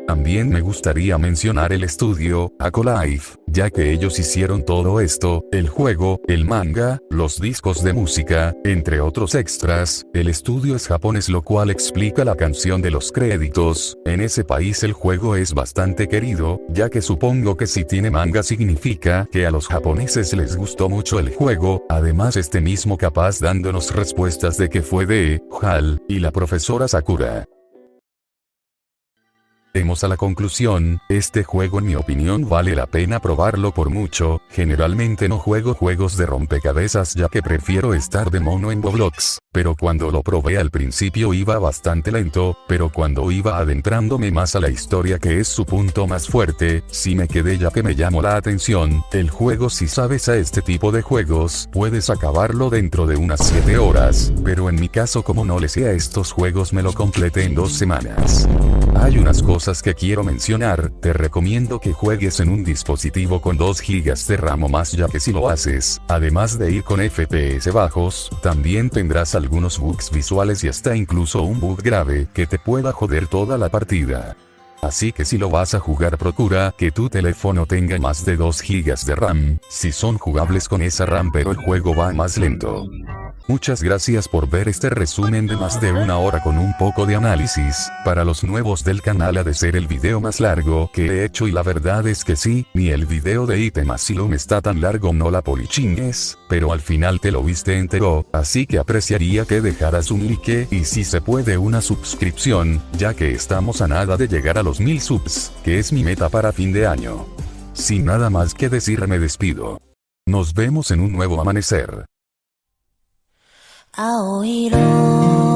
También me gustaría mencionar el estudio, Acolife, ya que ellos hicieron todo esto, el juego, el manga, los discos de música, entre otros extras. El estudio es japonés, lo cual explica la canción de los créditos. En ese país el juego es bastante querido, ya que supongo que si tiene manga significa que a los japoneses les gustó mucho el juego. Además este mismo capaz dándonos respuestas de que fue de HAL y la profesora Sakura. Llegamos a la conclusión, este juego en mi opinión vale la pena probarlo por mucho. Generalmente no juego juegos de rompecabezas ya que prefiero estar de mono en Roblox, pero cuando lo probé al principio iba bastante lento, pero cuando iba adentrándome más a la historia, que es su punto más fuerte, sí me quedé ya que me llamó la atención. El juego, si sabes a este tipo de juegos, puedes acabarlo dentro de unas 7 horas, pero en mi caso como no le sé a estos juegos me lo completé en 2 semanas. Hay unas cosas que quiero mencionar. Te recomiendo que juegues en un dispositivo con 2 GB de RAM o más, ya que si lo haces, además de ir con FPS bajos, también tendrás algunos bugs visuales y hasta incluso un bug grave que te pueda joder toda la partida. Así que si lo vas a jugar, procura que tu teléfono tenga más de 2 GB de RAM, si son jugables con esa RAM, pero el juego va más lento. Muchas gracias por ver este resumen de más de 1 hora con un poco de análisis. Para los nuevos del canal ha de ser el video más largo que he hecho, y la verdad es que sí, ni el video de Item Asylum está tan largo, no la polichingues, pero al final te lo viste entero, así que apreciaría que dejaras un like y si se puede una suscripción, ya que estamos a nada de llegar a los 1000 subs, que es mi meta para fin de año. Sin nada más que decir me despido. Nos vemos en un nuevo amanecer. 青色